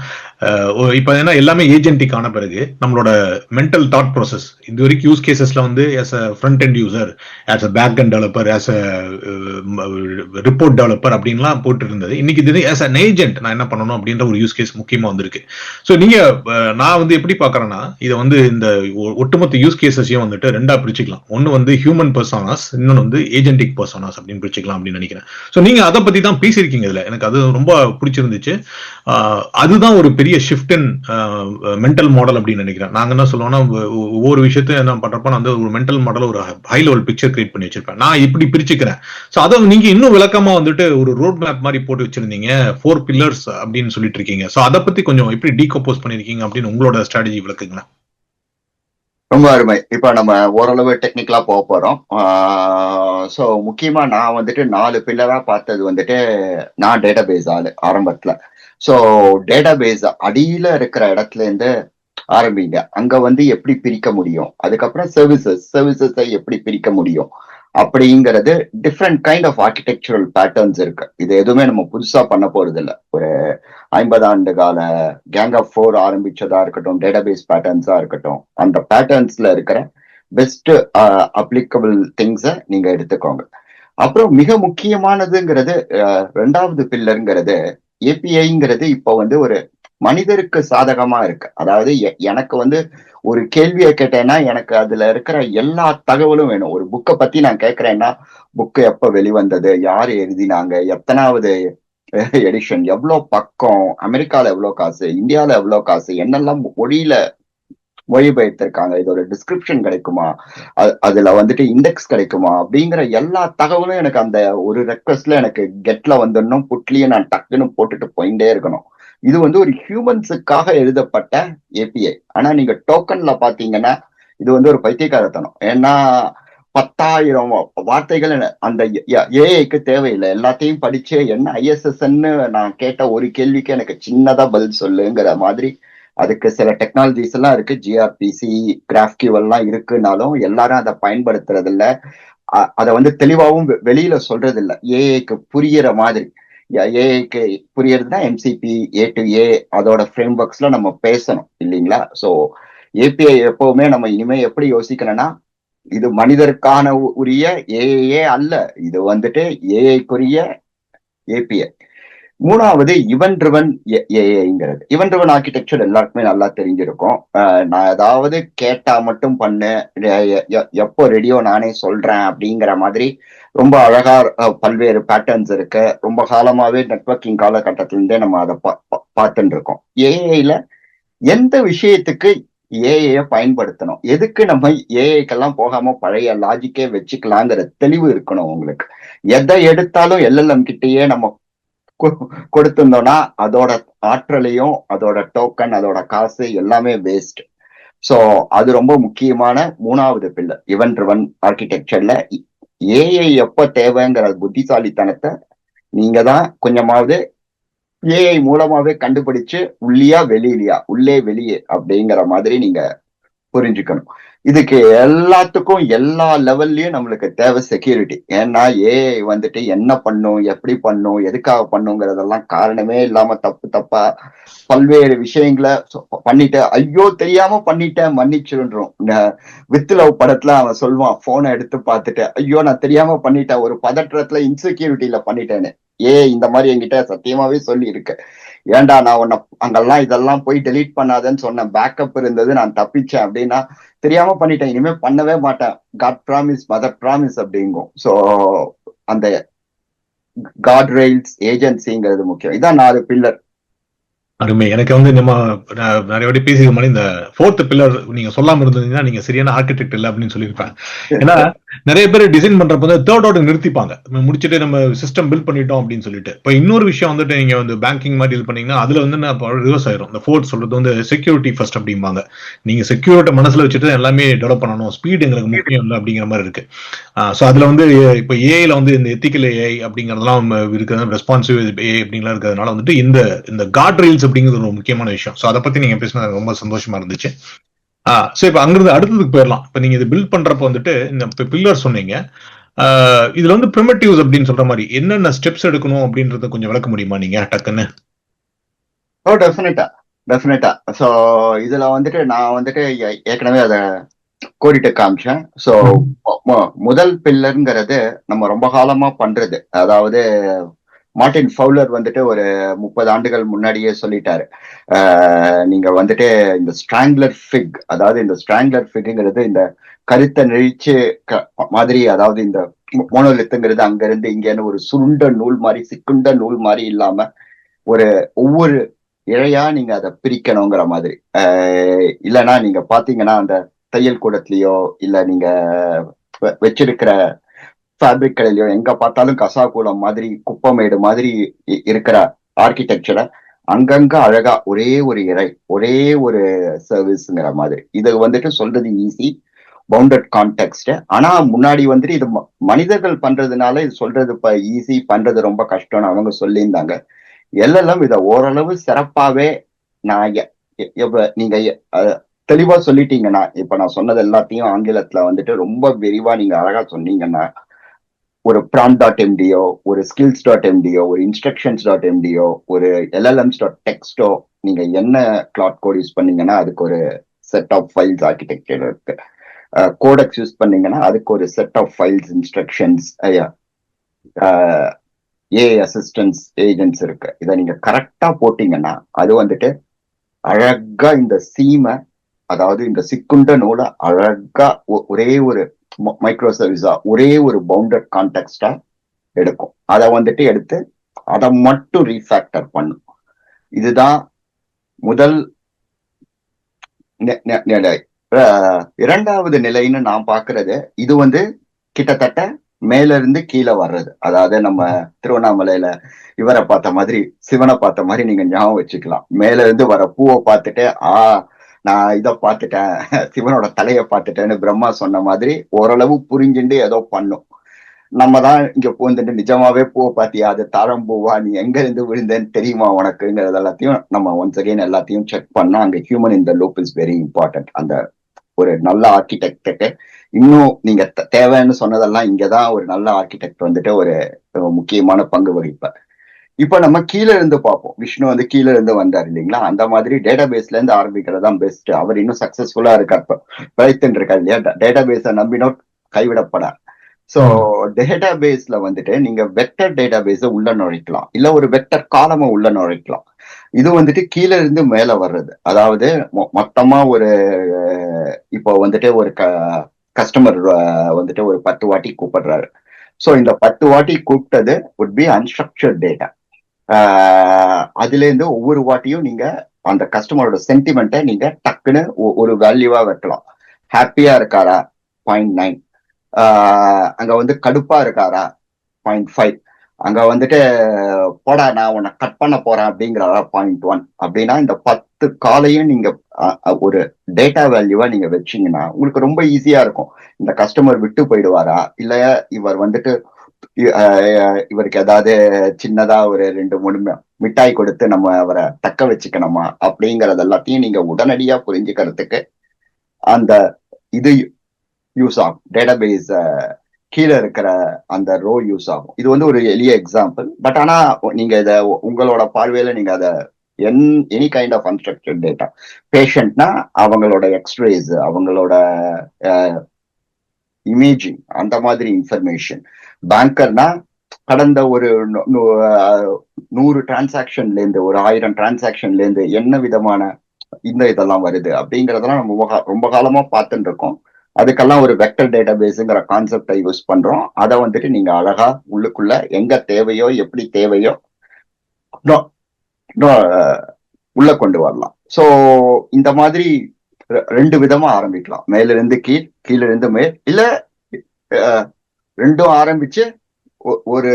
இப்போ ஏன்னா எல்லாமே ஏஜென்டிக் ஆன பிறகு நம்மளோட மென்டல் தாட் ப்ராசஸ் இது வரைக்கும் யூஸ் கேசஸ்ல வந்து as a front end user, as a back end developer, as a report developer அப்படின்லாம் போட்டு இருந்தது. இன்னைக்கு இது ஆஸ் அன் ஏஜென்ட் நான் என்ன பண்ணணும் அப்படின்ற ஒரு யூஸ் கேஸ் முக்கியமா வந்திருக்கு. ஸோ நீங்க நான் வந்து எப்படி பாக்குறேன்னா இதை வந்து இந்த ஒட்டுமொத்த யூஸ் கேசஸையும் வந்துட்டு ரெண்டா பிரிச்சுக்கலாம். ஒன்னு வந்து ஹியூமன் பர்சனாஸ், இன்னொன்னு வந்து ஏஜென்டிக் பர்சனாஸ் அப்படின்னு பிரிச்சுக்கலாம் அப்படின்னு நினைக்கிறேன். ஸோ நீங்க அதை பத்தி தான் பேசியிருக்கீங்க. இதுல எனக்கு அது ரொம்ப பிடிச்சிருந்துச்சு. அதுதான் ஒரு பெரிய ஷிஃப்ட் இன் மென்டல் மாடல் அப்படின்னு நினைக்கிறேன். நாங்க என்ன சொல்லுவோம்னா ஒவ்வொரு விஷயத்தையும் என்ன பண்றப்ப நான் வந்து ஒரு மென்டல் மாடல் ஒரு ஹை லெவல் பிக்சர் கிரியேட் பண்ணி வச்சிருப்பேன். நான் இப்படி பிரிச்சுக்கிறேன். ஸோ அதை நீங்க இன்னும் விளக்கமா வந்துட்டு ஒரு ரோட் மேப் மாதிரி போட்டு வச்சிருந்தீங்க, 4 பில்லர்ஸ் அப்படின்னு சொல்லிட்டு இருக்கீங்க. ஸோ அதை பத்தி கொஞ்சம் எப்படி டீகம்போஸ் பண்ணிருக்கீங்க அப்படின்னு உங்களோட ஸ்ட்ராட்டஜி விளக்குங்களேன். ரொம்ப அருமை. இப்ப நம்ம ஓரளவு டெக்னிக்கலா போக போறோம். ஸோ முக்கியமா நான் வந்துட்டு 4 பில்லரா பார்த்தது வந்துட்டு, நான் டேட்டாபேஸ் ஆளு ஆரம்பத்துல. ஸோ டேட்டாபேஸ் அடியில இருக்கிற இடத்துல இருந்து ஆரம்பிங்க. அங்க வந்து எப்படி பிரிக்க முடியும், அதுக்கப்புறம் சர்வீசஸை எப்படி பிரிக்க முடியும் அப்படிங்கிறது different kind of architectural patterns இருக்கு. இது எதுவுமே நம்ம புதுசா பண்ண போறது இல்லை. ஒரு 50 ஆண்டு கால கேங் ஆஃப் 4 ஆரம்பிச்சதா இருக்கட்டும், டேட்டாபேஸ் பேட்டர்ன்ஸா இருக்கட்டும், அந்த பேட்டர்ன்ஸ்ல இருக்கிற பெஸ்ட் அப்ளிகபிள் திங்ஸை நீங்க எடுத்துக்கோங்க. அப்புறம் மிக முக்கியமானதுங்கிறது ரெண்டாவது பில்லருங்கிறது ஏபிஐங்கிறது இப்போ வந்து ஒரு மனிதருக்கு சாதகமா இருக்கு. அதாவது எனக்கு வந்து ஒரு கேள்வியை கேட்டேன்னா எனக்கு அதுல இருக்கிற எல்லா தகவலும் வேணும். ஒரு புக்கை பத்தி நான் கேட்கிறேன்னா புக்கு எப்ப வெளிவந்தது, யாரு எழுதினாங்க, எத்தனாவது எடிஷன், எவ்வளவு பக்கம், அமெரிக்கால எவ்வளவு காசு, இந்தியால எவ்வளவு காசு, என்னெல்லாம் மொழியில மொழிபெயர்த்திருக்காங்க, இதோட டிஸ்கிரிப்ஷன் கிடைக்குமா, அதுல வந்துட்டு இண்டெக்ஸ் கிடைக்குமா அப்படிங்கிற எல்லா தகவலும் எனக்கு அந்த ஒரு ரெக்வஸ்ட்ல எனக்கு கெட்ல வந்துடணும், புட்லியும் நான் டக்குன்னு போட்டுட்டு போயிட்டே இருக்கணும். இது வந்து ஒரு ஹியூமன்ஸுக்காக எழுதப்பட்ட ஏபிஐ. ஆனா நீங்க டோக்கன்ல பாத்தீங்கன்னா இது வந்து ஒரு பைத்தியக்காரத்தனம். ஏன்னா 10,000 வார்த்தைகள் அந்த ஏஐக்கு தேவையில்லை. எல்லாத்தையும் படிச்சு என்ன ஐஎஸ்எஸ்ன்னு நான் கேட்ட ஒரு கேள்விக்கு எனக்கு சின்னதா பதில் சொல்லுங்கிற மாதிரி அதுக்கு சில டெக்னாலஜிஸ் எல்லாம் இருக்கு. ஜிஆர்பிசி, கிராஃப்கியூ எல்லாம் இருக்குனாலும் எல்லாரும் அதை பயன்படுத்துறது இல்ல. அதை வந்து தெளிவாகவும் வெளியில சொல்றது இல்லை, ஏஐக்கு புரியிற மாதிரி. ஏஐக்கு புரியறதுன்னா எம்சிபி, ஏ டு ஏ, அதோட ஃப்ரேம் ஒர்க்ஸ்ல நம்ம பேசணும் இல்லைங்களா? ஸோ ஏபிஐ எப்பவுமே நம்ம இனிமே எப்படி யோசிக்கணும்னா, இது மனிதருக்கான உரிய ஏஐயே அல்ல, இது வந்துட்டு ஏஐக்குரிய ஏபிஐ. மூணாவது இவன் ட்ரிவன் ஏஐங்கிறது. இவன் ட்ரிவன் ஆர்கிடெக்சர் எல்லாருக்குமே நல்லா தெரிஞ்சிருக்கும். நான் ஏதாவது கேட்டா மட்டும் பண்ணு, எப்போ ரெடியோ நானே சொல்றேன் அப்படிங்கிற மாதிரி ரொம்ப அழகா பல்வேறு பேட்டர்ன்ஸ் இருக்கு. ரொம்ப காலமாவே நெட்வொர்க்கிங் காலகட்டத்தில இருந்தே நம்ம அதை பார்த்துட்டு இருக்கோம். ஏஐல எந்த விஷயத்துக்கு ஏஐய பயன்படுத்தணும், எதுக்கு நம்ம ஏஐக்கெல்லாம் போகாம பழைய லாஜிக்கே வச்சுக்கலாங்கிற தெளிவு இருக்கணும் உங்களுக்கு. எதை எடுத்தாலும் எல்எல்எம் கிட்டேயே நம்ம கொடுத்திருந்தோம்னா அதோட ஆற்றலையும் அதோட டோக்கன், அதோட காசு எல்லாமே வேஸ்ட். சோ அது ரொம்ப முக்கியமான மூணாவது பில்லர். இவன் ட்ரிவன் ஆர்கிடெக்சர்ல ஏஐ எப்ப தேவைங்கிற புத்திசாலித்தனத்தை நீங்க தான் கொஞ்சமாவது ஏஐ மூலமாவே கண்டுபிடிச்சு உள்ளியா வெளியிலயா, உள்ளே வெளியே அப்படிங்கிற மாதிரி நீங்க புரிஞ்சுக்கணும். இதுக்கு எல்லாத்துக்கும் எல்லா லெவல்லயும் நம்மளுக்கு தேவை செக்யூரிட்டி. ஏன்னா ஏஐ வந்துட்டு என்ன பண்ணும், எப்படி பண்ணும், எதுக்காக பண்ணுங்கிறதெல்லாம் காரணமே இல்லாம தப்பு தப்பா பல்வேறு விஷயங்களை பண்ணிட்டு, ஐயோ தெரியாம பண்ணிட்டேன் மன்னிச்சிருன்றோம். வித் லவ் படத்துல அவன் சொல்லுவான், போனை எடுத்து பார்த்துட்டு, ஐயோ நான் தெரியாம பண்ணிட்டேன், ஒரு பதற்றத்துல இன்செக்யூரிட்டியில பண்ணிட்டேன்னு. இந்த மாதிரி என்கிட்ட சத்தியமாவே சொல்லி இருக்கு. ஏன்டா நான் உன்னை அங்கெல்லாம் இதெல்லாம் போய் டெலீட் பண்ணாதேன்னு சொன்னேன், பேக்கப் இருந்தது, நான் தப்பிச்சேன் அப்படின்னா, தெரியாம பண்ணிட்டேன், இனிமே பண்ணவே மாட்டேன், காட் ப்ராமிஸ் மதர் ப்ராமிஸ் அப்படிங்கும். சோ அந்த காட் ரெயில்ஸ் ஏஜென்சிங்கிறது முக்கியம். இதான் 4 பில்லர். அருமை. எனக்கு வந்து நம்ம நிறைய வாட்டி பேசிக்க மாதிரி இந்த 4th பில்லர் நீங்க சொல்லாம இருந்தீங்கன்னா நீங்க சரியான ஆர்கிடெக்ட் இல்ல அப்படின்னு சொல்லியிருப்பேன். ஏன்னா நிறைய பேர் டிசைன் பண்றப்ப வந்து தேர்ட் அவுட் நிறுத்திப்பாங்க, முடிச்சுட்டு நம்ம சிஸ்டம் பில்ட் பண்ணிட்டோம் அப்படின்னு சொல்லிட்டு. இப்ப இன்னொரு விஷயம் வந்துட்டு நீங்க வந்து பேங்கிங் மாதிரி இது பண்ணீங்கன்னா அதுல வந்து ரிவர்ஸ் ஆயிரும். இந்த 4th சொல்றது வந்து செக்யூரிட்டி ஃபர்ஸ்ட் அப்படிம்பாங்க. நீங்க செக்யூரிட்டி மனசுல வச்சுட்டு எல்லாமே டெவலப் பண்ணணும், ஸ்பீட் எங்களுக்கு முக்கியம் இல்லை அப்படிங்கிற மாதிரி இருக்கு. ஸோ அதுல வந்து இப்ப ஏஐல வந்து இந்த எத்திக்கல் ஏஐ அப்படிங்கறதெல்லாம் இருக்கிறது, ரெஸ்பான்சிவ் ஏஐ அப்படிங்கலாம் இருக்கிறதுனால வந்துட்டு இந்த இந்த காட் ரீல்ஸ் அப்படிங்கிறது ஒரு முக்கியமான விஷயம். ஸோ அதை பத்தி நீங்க பேசினது ரொம்ப சந்தோஷமா இருந்துச்சு. ஸோ இப்ப அங்கிருந்து அடுத்ததுக்கு போயிடலாம். இப்ப நீங்க இது பில்ட் பண்றப்ப வந்துட்டு இந்த பில்லர் சொன்னீங்க, இதுல வந்து ப்ரிமிட்டிவ்ஸ் அப்படின்னு சொல்ற மாதிரி என்னென்ன ஸ்டெப்ஸ் எடுக்கணும் அப்படின்றத கொஞ்சம் விளக்க முடியுமா நீங்க டக்குன்னு? ஓ டெஃபினட்டா. ஸோ இதுல வந்துட்டு நான் வந்துட்டு ஏற்கனவே அதை கோடிட்டு காமிச்சேன். ஸோ முதல் பில்லருங்கிறது நம்ம ரொம்ப காலமா பண்றது. அதாவது மார்டின் ஃபவுலர் வந்துட்டு ஒரு 30 ஆண்டுகள் முன்னாடியே சொல்லிட்டாரு, நீங்க வந்துட்டு இந்த ஸ்ட்ராங்லர் ஃபிக், அதாவது இந்த ஸ்ட்ராங்லர் ஃபிக்ங்கிறது இந்த கருத்தை நெழிச்சு மாதிரி, அதாவது இந்த மோனோலித்துங்கிறது அங்க இருந்து இங்கன்னு ஒரு சுருண்ட நூல் மாதிரி, சிக்குண்ட நூல் மாதிரி இல்லாம ஒரு ஒவ்வொரு இழையா நீங்க அதை பிரிக்கணுங்கிற மாதிரி. இல்லைன்னா நீங்க பாத்தீங்கன்னா அந்த தையல் கூடத்துலயோ இல்ல நீங்க வச்சிருக்கிற ஃபேப்ரிக்களிலயோ எங்க பார்த்தாலும் கசாகூலம் மாதிரி, குப்பமேடு மாதிரி இருக்கிற ஆர்கிடெக்சரை அங்கங்க அழகா ஒரே ஒரு இறை, ஒரே ஒரு சர்வீஸ்ங்கிற மாதிரி. இது வந்துட்டு சொல்றது ஈஸி, பவுண்டட் கான்டெக்ட். ஆனா முன்னாடி வந்துட்டு இது மனிதர்கள் பண்றதுனால இது சொல்றது இப்ப ஈஸி, பண்றது ரொம்ப கஷ்டம்னு அவங்க சொல்லியிருந்தாங்க. எல்லாம் இத ஓரளவு சிறப்பாவே நான் நீங்க தெளிவா சொல்லிட்டீங்கன்னா, இப்ப நான் சொன்னது எல்லாத்தையும் ஆங்கிலத்துல வந்துட்டு ரொம்ப விரிவா நீங்க அழகா சொன்னீங்கன்னா, ஒரு prompt.mdோ, ஒரு skills.mdோ, ஒரு instructions.mdோ, ஒரு llms.textோ நீங்க என்ன கிளாட் கோட் யூஸ் பண்ணீங்கன்னா அதுக்கு ஒரு செட் ஆஃப் ஃபைல்ஸ் ஆர்கிடெக்சர் இருக்கு. கோடெக்ஸ் யூஸ் பண்ணீங்கன்னா அதுக்கு ஒரு set of files, instructions, AI assistants agents இருக்கு. இதை நீங்க கரெக்டா போட்டீங்கன்னா அது வந்துட்டு அழகா இந்த சீமை, அதாவது இந்த சிக்குண்ட நூலை அழகா ஒரே ஒரு மைக்ரோ சர்வீஸா, ஒரே ஒரு பவுண்டட் கான்டெக்ஸ்டா எடுக்கும். அதை வந்துட்டு எடுத்து அதை மட்டும் ரீஃபேக்டர் பண்ணும். இதுதான் முதல் நிலை. இரண்டாவது நிலைன்னு நான் பாக்குறது, இது வந்து கிட்டத்தட்ட மேல இருந்து கீழே வர்றது. அதாவது நம்ம திருவண்ணாமலையில இவரை பார்த்த மாதிரி, சிவனை பார்த்த மாதிரி நீங்க ஞாபகம் வச்சுக்கலாம். மேல இருந்து வர பூவை பார்த்துட்டு நான் இதை பார்த்துட்டேன், சிவனோட தலையை பார்த்துட்டேன்னு பிரம்மா சொன்ன மாதிரி ஓரளவு புரிஞ்சுட்டு ஏதோ பண்ணும். நம்ம தான் இங்க பூந்துட்டு நிஜமாவே பூவை பார்த்தியா, அது தாழம்பூவா, நீ எங்க இருந்து விழுந்தேன்னு தெரியுமா உனக்குங்கிறது எல்லாத்தையும் நம்ம ஒன்ஸ் அகைன் எல்லாத்தையும் செக் பண்ணா அங்க human in the loop is very important. அந்த ஒரு நல்ல ஆர்கிடெக்டுக்கு இன்னும் நீங்க தேவைன்னு சொன்னதெல்லாம் இங்கதான் ஒரு நல்ல ஆர்கிடெக்ட் வந்துட்டு ஒரு முக்கியமான பங்கு வகிப்பார். இப்ப நம்ம கீழே இருந்து பார்ப்போம். விஷ்ணு வந்து கீழே இருந்து வந்தார் இல்லைங்களா, அந்த மாதிரி டேட்டா பேஸ்ல இருந்து ஆரம்பிக்கிறது தான் பெஸ்ட். அவர் இன்னும் சக்சஸ்ஃபுல்லா இருக்கார், பிரயத்தன் இருக்கார் இல்லையா, டேட்டா பேஸை நம்பினோம் கைவிடப்படார். சோ டேட்டா பேஸ்ல வந்துட்டு நீங்க வெக்டர் டேட்டா பேஸை உள்ள நுழைக்கலாம், இல்ல ஒரு வெக்டர் காலமை உள்ள நுழைக்கலாம். இது வந்துட்டு கீழே இருந்து மேல வர்றது. அதாவது மொத்தமா ஒரு இப்போ வந்துட்டு ஒரு கஸ்டமர் வந்துட்டு ஒரு 10 வாட்டி கூப்பிடுறாரு. சோ இந்த 10 வாட்டி கூப்பிட்டது would be unstructured data. அதுல இருந்து ஒவ்வொரு வாட்டியும் நீங்க அந்த கஸ்டமரோட சென்டிமெண்ட்டை நீங்க டக்குன்னு ஒரு வேல்யூவா வைக்கலாம். ஹாப்பியா இருக்காரா 0.9, அங்க வந்து கடுப்பா இருக்காரா 0.5, அங்க வந்துட்டு போடா நான் உன்னை கட் பண்ண போறேன் அப்படிங்கிறதா 0.1. அப்படின்னா இந்த 10 காலையும் நீங்க ஒரு டேட்டா வேல்யூவா நீங்க வச்சீங்கன்னா உங்களுக்கு ரொம்ப ஈஸியா இருக்கும். இந்த கஸ்டமர் விட்டு போயிடுவாரா, இல்ல இவர் வந்துட்டு இவருக்கு ஏதாவது சின்னதா ஒரு 2-3 மிட்டாய் கொடுத்து நம்ம அவரை தக்க வச்சுக்கணுமா அப்படிங்கறது எல்லாத்தையும் நீங்க உடனடியா புரிஞ்சுக்கிறதுக்கு அந்த இது யூஸ் ஆகும். டேட்டாபேஸ் கீழே இருக்கிற அந்த ரோ யூஸ் ஆகும். இது வந்து ஒரு எளிய எக்ஸாம்பிள். பட் ஆனா நீங்க இத உங்களோட பார்வையில நீங்க அதை any kind of unstructured data, பேஷண்ட்னா அவங்களோட எக்ஸ்ரேஸ், அவங்களோட இமேஜிங், அந்த மாதிரி இன்ஃபர்மேஷன். பேங்கர்னா கடந்த ஒரு 100 டிரான்சாக்ஷன்ல இருந்து, ஒரு 1000 டிரான்சாக்ஷன்ல இருந்து என்ன விதமான இதெல்லாம் வருது அப்படிங்கறதெல்லாம் நம்ம ரொம்ப காலமா பார்த்துட்டு இருக்கோம். அதுக்கெல்லாம் ஒரு வெக்டர் டேட்டா பேஸ்ங்கிற கான்செப்டை யூஸ் பண்றோம். அதை வந்துட்டு நீங்க அழகா உள்ளுக்குள்ள எங்க தேவையோ எப்படி தேவையோ உள்ள கொண்டு வரலாம். சோ இந்த மாதிரி 2 விதமா ஆரம்பிக்கலாம். மேலிருந்து கீழ், கீழிருந்து மேல், இல்ல ரெண்டும் ஆரம்பிச்சு ஒரு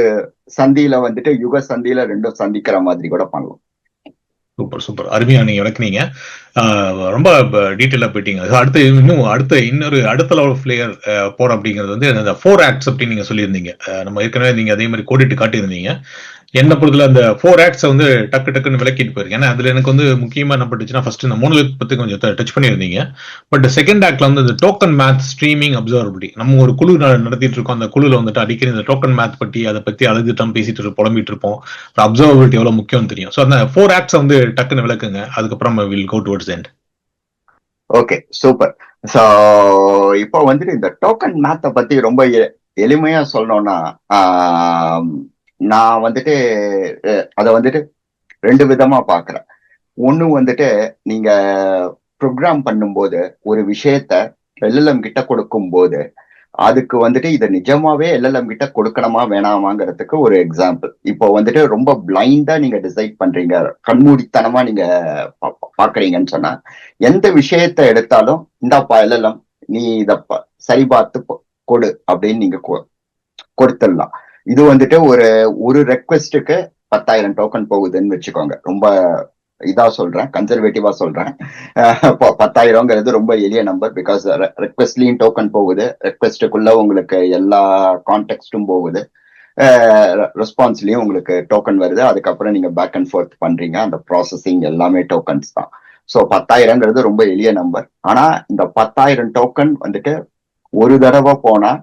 சந்தியில வந்துட்டு யுக சந்தியில ரெண்டும் சந்திக்கிற மாதிரி கூட பண்ணலாம். சூப்பர் சூப்பர், அருமையா நீங்க விளக்குனீங்க. ரொம்ப டீட்டெயிலா போயிட்டீங்க. அடுத்த லெவல் பிளேயர் போறோம் அப்படிங்கிறது வந்து அந்த 4 acts அப்படின்னு நீங்க சொல்லியிருந்தீங்க. நம்ம ஏற்கனவே நீங்க அதே மாதிரி கோடிட்டு காட்டியிருந்தீங்க. என்ன பொறுத்தல அந்த 4 acts வந்து டக்குன்னு விளக்கிட்டு போயிருக்கு. ஏன்னா அதுல எனக்கு வந்து முக்கியமா என்ன பட்டுச்சுன்னா, ஃபர்ஸ்ட் இந்த மோனோலித் பத்தி கொஞ்சம் டச் பண்ணியிருந்தீங்க. பட் செகண்ட் ஆக்ட்ல வந்து இந்த டோக்கன் மேத், ஸ்ட்ரீமிங், அப்சர்வபிலிட்டி, நம்ம ஒரு குழு நடத்திட்டு இருக்கோம். அந்த குழுல வந்துட்டு அடிக்கடி இந்த டோக்கன் மேத் பத்தி அதை பத்தி அழுதுட்டோம், பேசிட்டு புலம்பிட்டு இருப்போம். அப்சர்வபிலிட்டி எவ்வளவு முக்கியம்னு தெரியும். ஸோ அந்த 4 acts வந்து டக்குன்னு விளக்குங்க. அதுக்கப்புறம் will go towards end. Okay, super. So இப்போ வந்துட்டு இந்த டோக்கன் மேத்தை பத்தி ரொம்ப எளிமையா சொல்லணும்னா, நான் வந்துட்டு அதை வந்துட்டு 2 விதமா பாக்குறேன். ஒண்ணு வந்துட்டு நீங்க ப்ரோக்ராம் பண்ணும்போது ஒரு விஷயத்த எல்எல்எம் கிட்ட கொடுக்கும் போது அதுக்கு வந்துட்டு இதை நிஜமாவே எல்எல்எம் கிட்ட கொடுக்கணுமா வேணாமாங்கிறதுக்கு ஒரு எக்ஸாம்பிள். இப்போ வந்துட்டு ரொம்ப பிளைண்டா நீங்க டிசைட் பண்றீங்க, கண்மூடித்தனமா நீங்க பாக்குறீங்கன்னு சொன்னா, எந்த விஷயத்த எடுத்தாலும் இந்தாப்பா எல்எல்எம், நீ இத சரி பார்த்து கொடு அப்படின்னு நீங்க கொடுத்துடலாம். இது வந்துட்டு ஒரு ரெக்வெஸ்டுக்கு 10,000 டோக்கன் போகுதுன்னு வச்சுக்கோங்க. ரொம்ப இதா சொல்றேன், கன்சர்வேட்டிவா சொல்றேன். 10,000ங்கிறது ரொம்ப எளிய நம்பர். பிகாஸ் ரெக்வெஸ்ட்லயும் டோக்கன் போகுது, ரெக்வெஸ்டுக்குள்ள உங்களுக்கு எல்லா கான்டெக்ஸ்டும் போகுது, ரெஸ்பான்ஸ்லயும் உங்களுக்கு டோக்கன் வருது. அதுக்கப்புறம் நீங்க பேக் அண்ட் ஃபோர்த் பண்றீங்க, அந்த ப்ராசஸிங் எல்லாமே டோக்கன்ஸ் தான். ஸோ 10,000ங்கிறது ரொம்ப எளிய நம்பர். ஆனா இந்த 10,000 டோக்கன் வந்துட்டு ஒரு தடவை போனா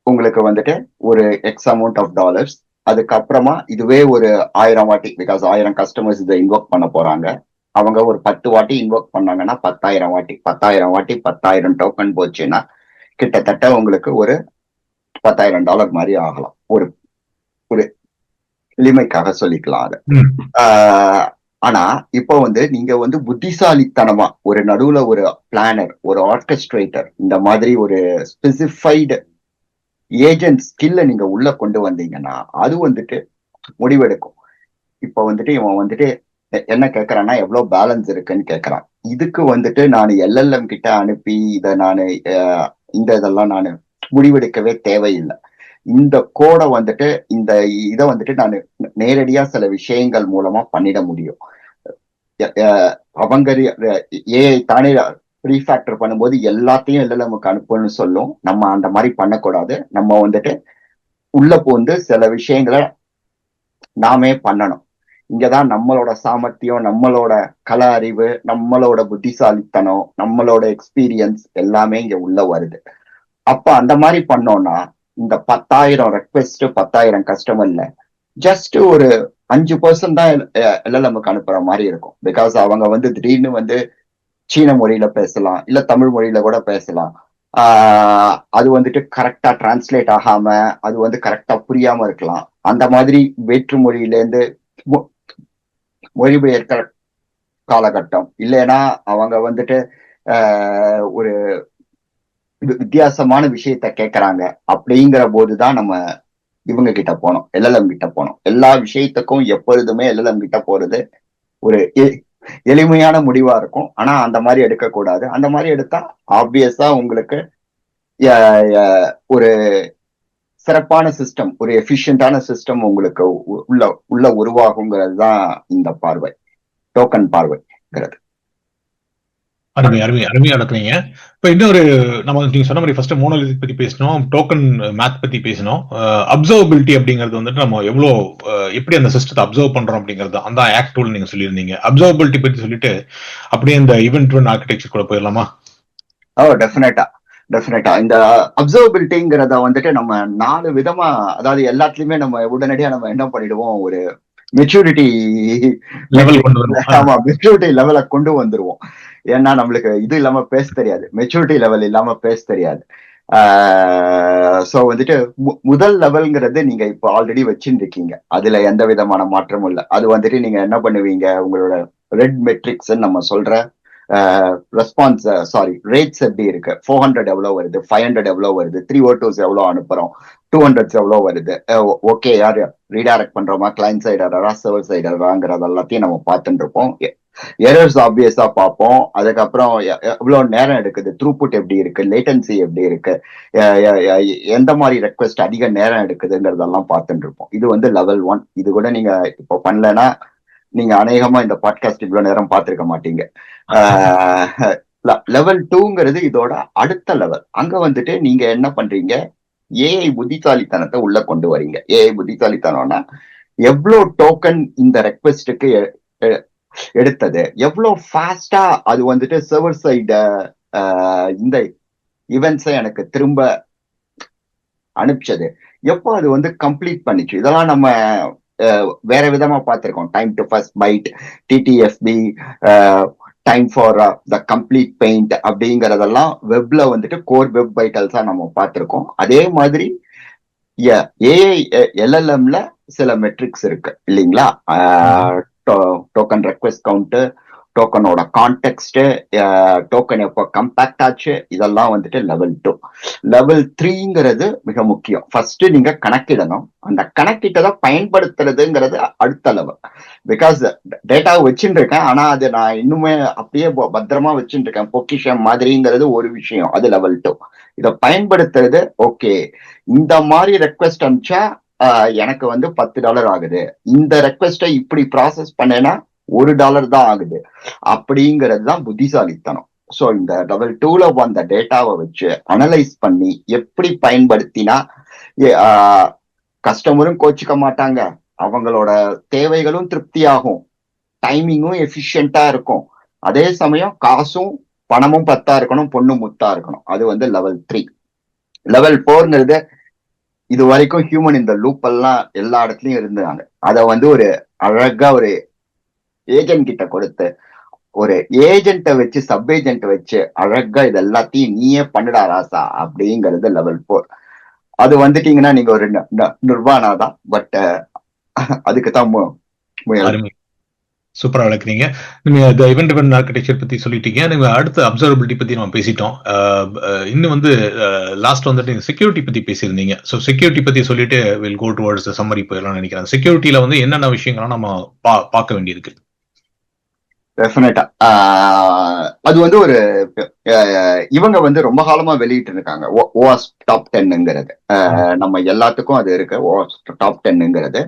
உங்களுக்கு வந்துட்டு ஒரு எக்ஸ் அமௌண்ட் ஆஃப் டாலர்ஸ். அதுக்கப்புறமா இதுவே ஒரு 1000 வாட்டி, பிகாஸ் 1000 கஸ்டமர்ஸ் இதை இன்வோக் பண்ண போறாங்க. அவங்க ஒரு 10 வாட்டி இன்வோக் பண்ணாங்கன்னா 10,000 வாட்டி, 10,000 வாட்டி 10,000 டோக்கன் போச்சுன்னா கிட்டத்தட்ட உங்களுக்கு ஒரு $10,000 மாதிரி ஆகலாம். ஒரு ஒரு எளிமைக்காக சொல்லிக்கலாம் அதை. ஆனா இப்போ வந்து நீங்க வந்து புத்திசாலித்தனமா ஒரு நடுவுல ஒரு பிளானர், ஒரு ஆர்கெஸ்ட்ரேட்டர், இந்த மாதிரி ஒரு ஸ்பெசிஃபைடு ஏஜென்ட் ஸ்கில்ல நீங்க உள்ள கொண்டு வந்தீங்கன்னா அது வந்துட்டு முடிவெடுக்கும். இப்ப வந்துட்டு இவன் வந்துட்டு என்ன கேட்கறான்னா, எவ்வளவு பேலன்ஸ் இருக்குன்னு கேட்கறான். இதுக்கு வந்துட்டு நான் எல்எல்எம் கிட்ட அனுப்பி இதை நான் இதெல்லாம் நான் முடிவெடுக்கவே தேவையில்லை. இந்த கோடை வந்துட்டு இதை வந்துட்டு நான் நேரடியா சில விஷயங்கள் மூலமா பண்ணிட முடியும். அவங்க ஏஐ தானே ரீஃபேக்டர் பண்ணும்போது எல்லாத்தையும் எல்எல்எம்க்கு அனுப்புன்னு சொல்லும். நம்ம அந்த மாதிரி பண்ணக்கூடாது. நம்ம வந்துட்டு உள்ள போந்து சில விஷயங்களை நாமே பண்ணணும். இங்கதான் நம்மளோட சாமர்த்தியம், நம்மளோட கல அறிவு, நம்மளோட புத்திசாலித்தனம், நம்மளோட எக்ஸ்பீரியன்ஸ் எல்லாமே இங்க உள்ள வருது. அப்ப அந்த மாதிரி பண்ணோம்னா இந்த 10,000 ரெக்வெஸ்ட், 10,000 கஸ்டமர்ல ஜஸ்ட் ஒரு 5% தான் எல்எல்எம்க்கு அனுப்புற மாதிரி இருக்கும். பிகாஸ் அவங்க வந்து திடீர்னு வந்து சீன மொழியில பேசலாம், இல்ல தமிழ் மொழியில கூட பேசலாம். அது வந்துட்டு கரெக்டா டிரான்ஸ்லேட் ஆகாம, அது வந்து கரெக்டா புரியாம இருக்கலாம். அந்த மாதிரி வேற்று மொழியிலேருந்து மொழிபெயர்க்கிற காலகட்டம், இல்லைன்னா அவங்க வந்துட்டு ஒரு வித்தியாசமான விஷயத்த கேட்கறாங்க. அப்படிங்கிற போதுதான் நம்ம இவங்க கிட்ட போனோம், எல்எல்எம் கிட்ட போனோம். எல்லா விஷயத்துக்கும் எப்பொழுதுமே எல்எல்எம் கிட்ட போறது ஒரு எளிமையான முடிவா இருக்கும். ஆனா அந்த மாதிரி எடுக்கக்கூடாது. அந்த மாதிரி எடுத்தா ஆப்வியஸா உங்களுக்கு ஒரு சிறப்பான சிஸ்டம், ஒரு எஃபிஷியன்டான சிஸ்டம் உங்களுக்கு உள்ள உருவாகுங்கிறது தான் இந்த பார்வை, டோக்கன் பார்வைங்கிறது. அருமை அருமை அருமையா நடக்குறீங்க. இப்ப இன்னொரு நம்ம நீங்க சொன்ன மாதிரி ஃபர்ஸ்ட் மோனோலிதிக் பத்தி பேசணும், டோக்கன் மேத் பத்தி பேசணும். அப்சர்வபிலிட்டி அப்படிங்கிறது வந்துட்டு நம்ம எப்படி அந்த சிஸ்டத்தை அப்சர்வ் பண்றோம் அப்படிங்கிறது அந்த ஆக்ட் டூல் நீங்க சொல்லியிருந்தீங்க. அப்சர்வபிலிட்டி பத்தி சொல்லிட்டு அப்படியே இந்த ஈவென்ட் ட்ரிவன் ஆர்கிடெக்சர் கூட போயிடலாமா? டெஃபினட்டா இந்த அப்சர்வபிலிட்டிங்கிறத வந்துட்டு நம்ம 4 விதமா, அதாவது எல்லாத்துலயுமே நம்ம உடனடியா நம்ம என்ன பண்ணிடுவோம், ஒரு மெச்சூரிட்டி லெவல் கொண்டு வரும். ஆமா, மெச்சூரிட்டி லெவலை கொண்டு வந்துருவோம். ஏன்னா நம்மளுக்கு இது இல்லாம பேச தெரியாது, மெச்சூரிட்டி லெவல் இல்லாம பேச தெரியாது. சோ வந்துட்டு முதல் லெவல்ங்கிறது நீங்க இப்போ ஆல்ரெடி வச்சுட்டு இருக்கீங்க, அதுல எந்த விதமான மாற்றமும் இல்லை. அது வந்துட்டு நீங்க என்ன பண்ணுவீங்க, உங்களோட ரெட் மெட்ரிக்ஸ் நம்ம சொல்ற ரெஸ்பான்ஸ் ரேட்ஸ் எப்படி இருக்கு, 400 எவ்வளவு வருது, 500 எவ்வளவு வருது, 302s எவ்வளவு அனுப்புறோம், 200s எவ்வளவு வருது, ஓகே யாரு ரீடைரக்ட் பண்றோமா, கிளைண்ட் சைடு எரரா சர்வர் சைடு எரராங்கிறது எல்லாத்தையும் நம்ம பார்த்துட்டு இருப்போம். எரர்ஸ் ஆப்வியஸா பார்ப்போம். அதுக்கப்புறம் எவ்வளவு நேரம் எடுக்குது, த்ரூபுட் எப்படி இருக்கு, லேட்டன்சி எப்படி இருக்கு, எந்த மாதிரி ரெக்வெஸ்ட் அதிக நேரம் எடுக்குதுங்கிறதெல்லாம் பார்த்துட்டு இருப்போம். இது வந்து லெவல் 1. இது கூட நீங்க இப்போ பண்ணலன்னா நீங்க அநேகமா இந்த பாட்காஸ்ட் இவ்வளவு நேரம் பார்த்திருக்க மாட்டீங்க. லெவல் 2ங்கிறது இதோட அடுத்த லெவல். அங்க வந்துட்டு நீங்க என்ன பண்றீங்க, ஏஐ புத்திசாலித்தனத்தை உள்ள கொண்டு வரீங்க. ஏஐ புத்திசாலித்தனம்னா எவ்வளவு டோக்கன் இந்த ரெக்வெஸ்டுக்கு எடுத்தது, எவ்வளவு ஃபாஸ்டா அது வந்துட்டு சர்வர் சைட இந்த இவெண்ட்ஸை எனக்கு திரும்ப அனுப்பிச்சது, எப்போ அது வந்து கம்ப்ளீட் பண்ணிச்சு. இதெல்லாம் நம்ம வேற விதமா பார்த்திருக்கோம். Time to first byte, TTFB, time for the complete paint அப்படிங்கறதெல்லாம் வெப்ல வந்துட்டு கோர் வெப் வைட்டல்ஸா நம்ம பார்த்திருக்கோம். அதே மாதிரி ஏஐ எல்எல்எம்ல சில மெட்ரிக்ஸ் இருக்கு இல்லைங்களா, டோக்கன் ரெக்வெஸ்ட் கவுண்ட், டோக்கனோட கான்டெக்ஸ்ட், டோக்கன் எப்போ கம்பேக்ட் ஆச்சு, இதெல்லாம் வந்துட்டு லெவல் 2. லெவல் 3ங்கிறது மிக முக்கியம். ஃபர்ஸ்ட் நீங்க கணக்கிடணும், அந்த கணக்கிட்டதை பயன்படுத்துறதுங்கிறது அடுத்த லெவல். பிகாஸ் டேட்டாவை வச்சுட்டு இருக்கேன், ஆனா அது நான் இன்னுமே அப்படியே பத்திரமா வச்சுட்டு இருக்கேன், பொக்கிஷம் மாதிரிங்கிறது ஒரு விஷயம், அது லெவல் 2. இதை பயன்படுத்துறது, ஓகே இந்த மாதிரி ரெக்வெஸ்ட் அனுப்பிச்சா எனக்கு வந்து $10 ஆகுது, இந்த ரெக்வெஸ்டை இப்படி ப்ராசஸ் பண்ணேன்னா $1 தான் ஆகுது, அப்படிங்கிறது தான் புத்திசாலித்தனம். ஸோ இந்த லெவல் 2ல வந்த டேட்டாவை வச்சு அனலைஸ் பண்ணி எப்படி பயன்படுத்தினா கஸ்டமரும் கோச்சிக்க மாட்டாங்க, அவங்களோட தேவைகளும் திருப்தியாகும், டைமிங்கும் எஃபிஷியண்டா இருக்கும், அதே சமயம் காசும் பணமும் பத்தா இருக்கணும், பொண்ணும் முத்தா இருக்கணும். அது வந்து லெவல் 3. லெவல் 4ங்கிறது இது வரைக்கும் ஹியூமன் இந்த லூப் எல்லாம் எல்லா இடத்துலயும் இருந்தாங்க, அதை வந்து ஒரு அழகா ஒரு ஏஜென்ட் கிட்ட கொடுத்து, ஒரு ஏஜென்ட்டை வச்சு சப் ஏஜென்ட் வச்சு அழகா இது எல்லாத்தையும் நீயே பண்ணுடா ராசா அப்படிங்கிறது லெவல் 4. அது வந்துட்டீங்கன்னா நீங்க ஒரு நிர்வாணா தான். பட் அதுக்கு தான் சூப்பரா வளர்க்குறீங்க. நீங்க ஈவென்ட் ட்ரிவன் ஆர்கிடெக்சர் பத்தி சொல்லிட்டீங்க. நீங்க அடுத்த அப்சர்வபிலிட்டி பத்தி நம்ம பேசிட்டோம். இன்னும் வந்து லாஸ்ட் வந்துட்டு செக்யூரிட்டி பத்தி பேசியிருந்தீங்க. ஸோ செக்யூரிட்டி பத்தி சொல்லிட்டு வில் கோ டுவர்ட்ஸ் சம்மரி போயிடலாம் நினைக்கிறேன். செக்யூரிட்டியில வந்து என்னென்ன விஷயங்கள்லாம் நம்ம பார்க்க வேண்டியிருக்கு? டெஃபினட்டா அது வந்து ஒரு இவங்க வந்து ரொம்ப காலமா வெளியிட்டு இருக்காங்க, ஓஎஸ் டாப் 10ங்கிறது. நம்ம எல்லாத்துக்கும் அது இருக்கு, ஓஎஸ் டாப் 10ங்கிறது.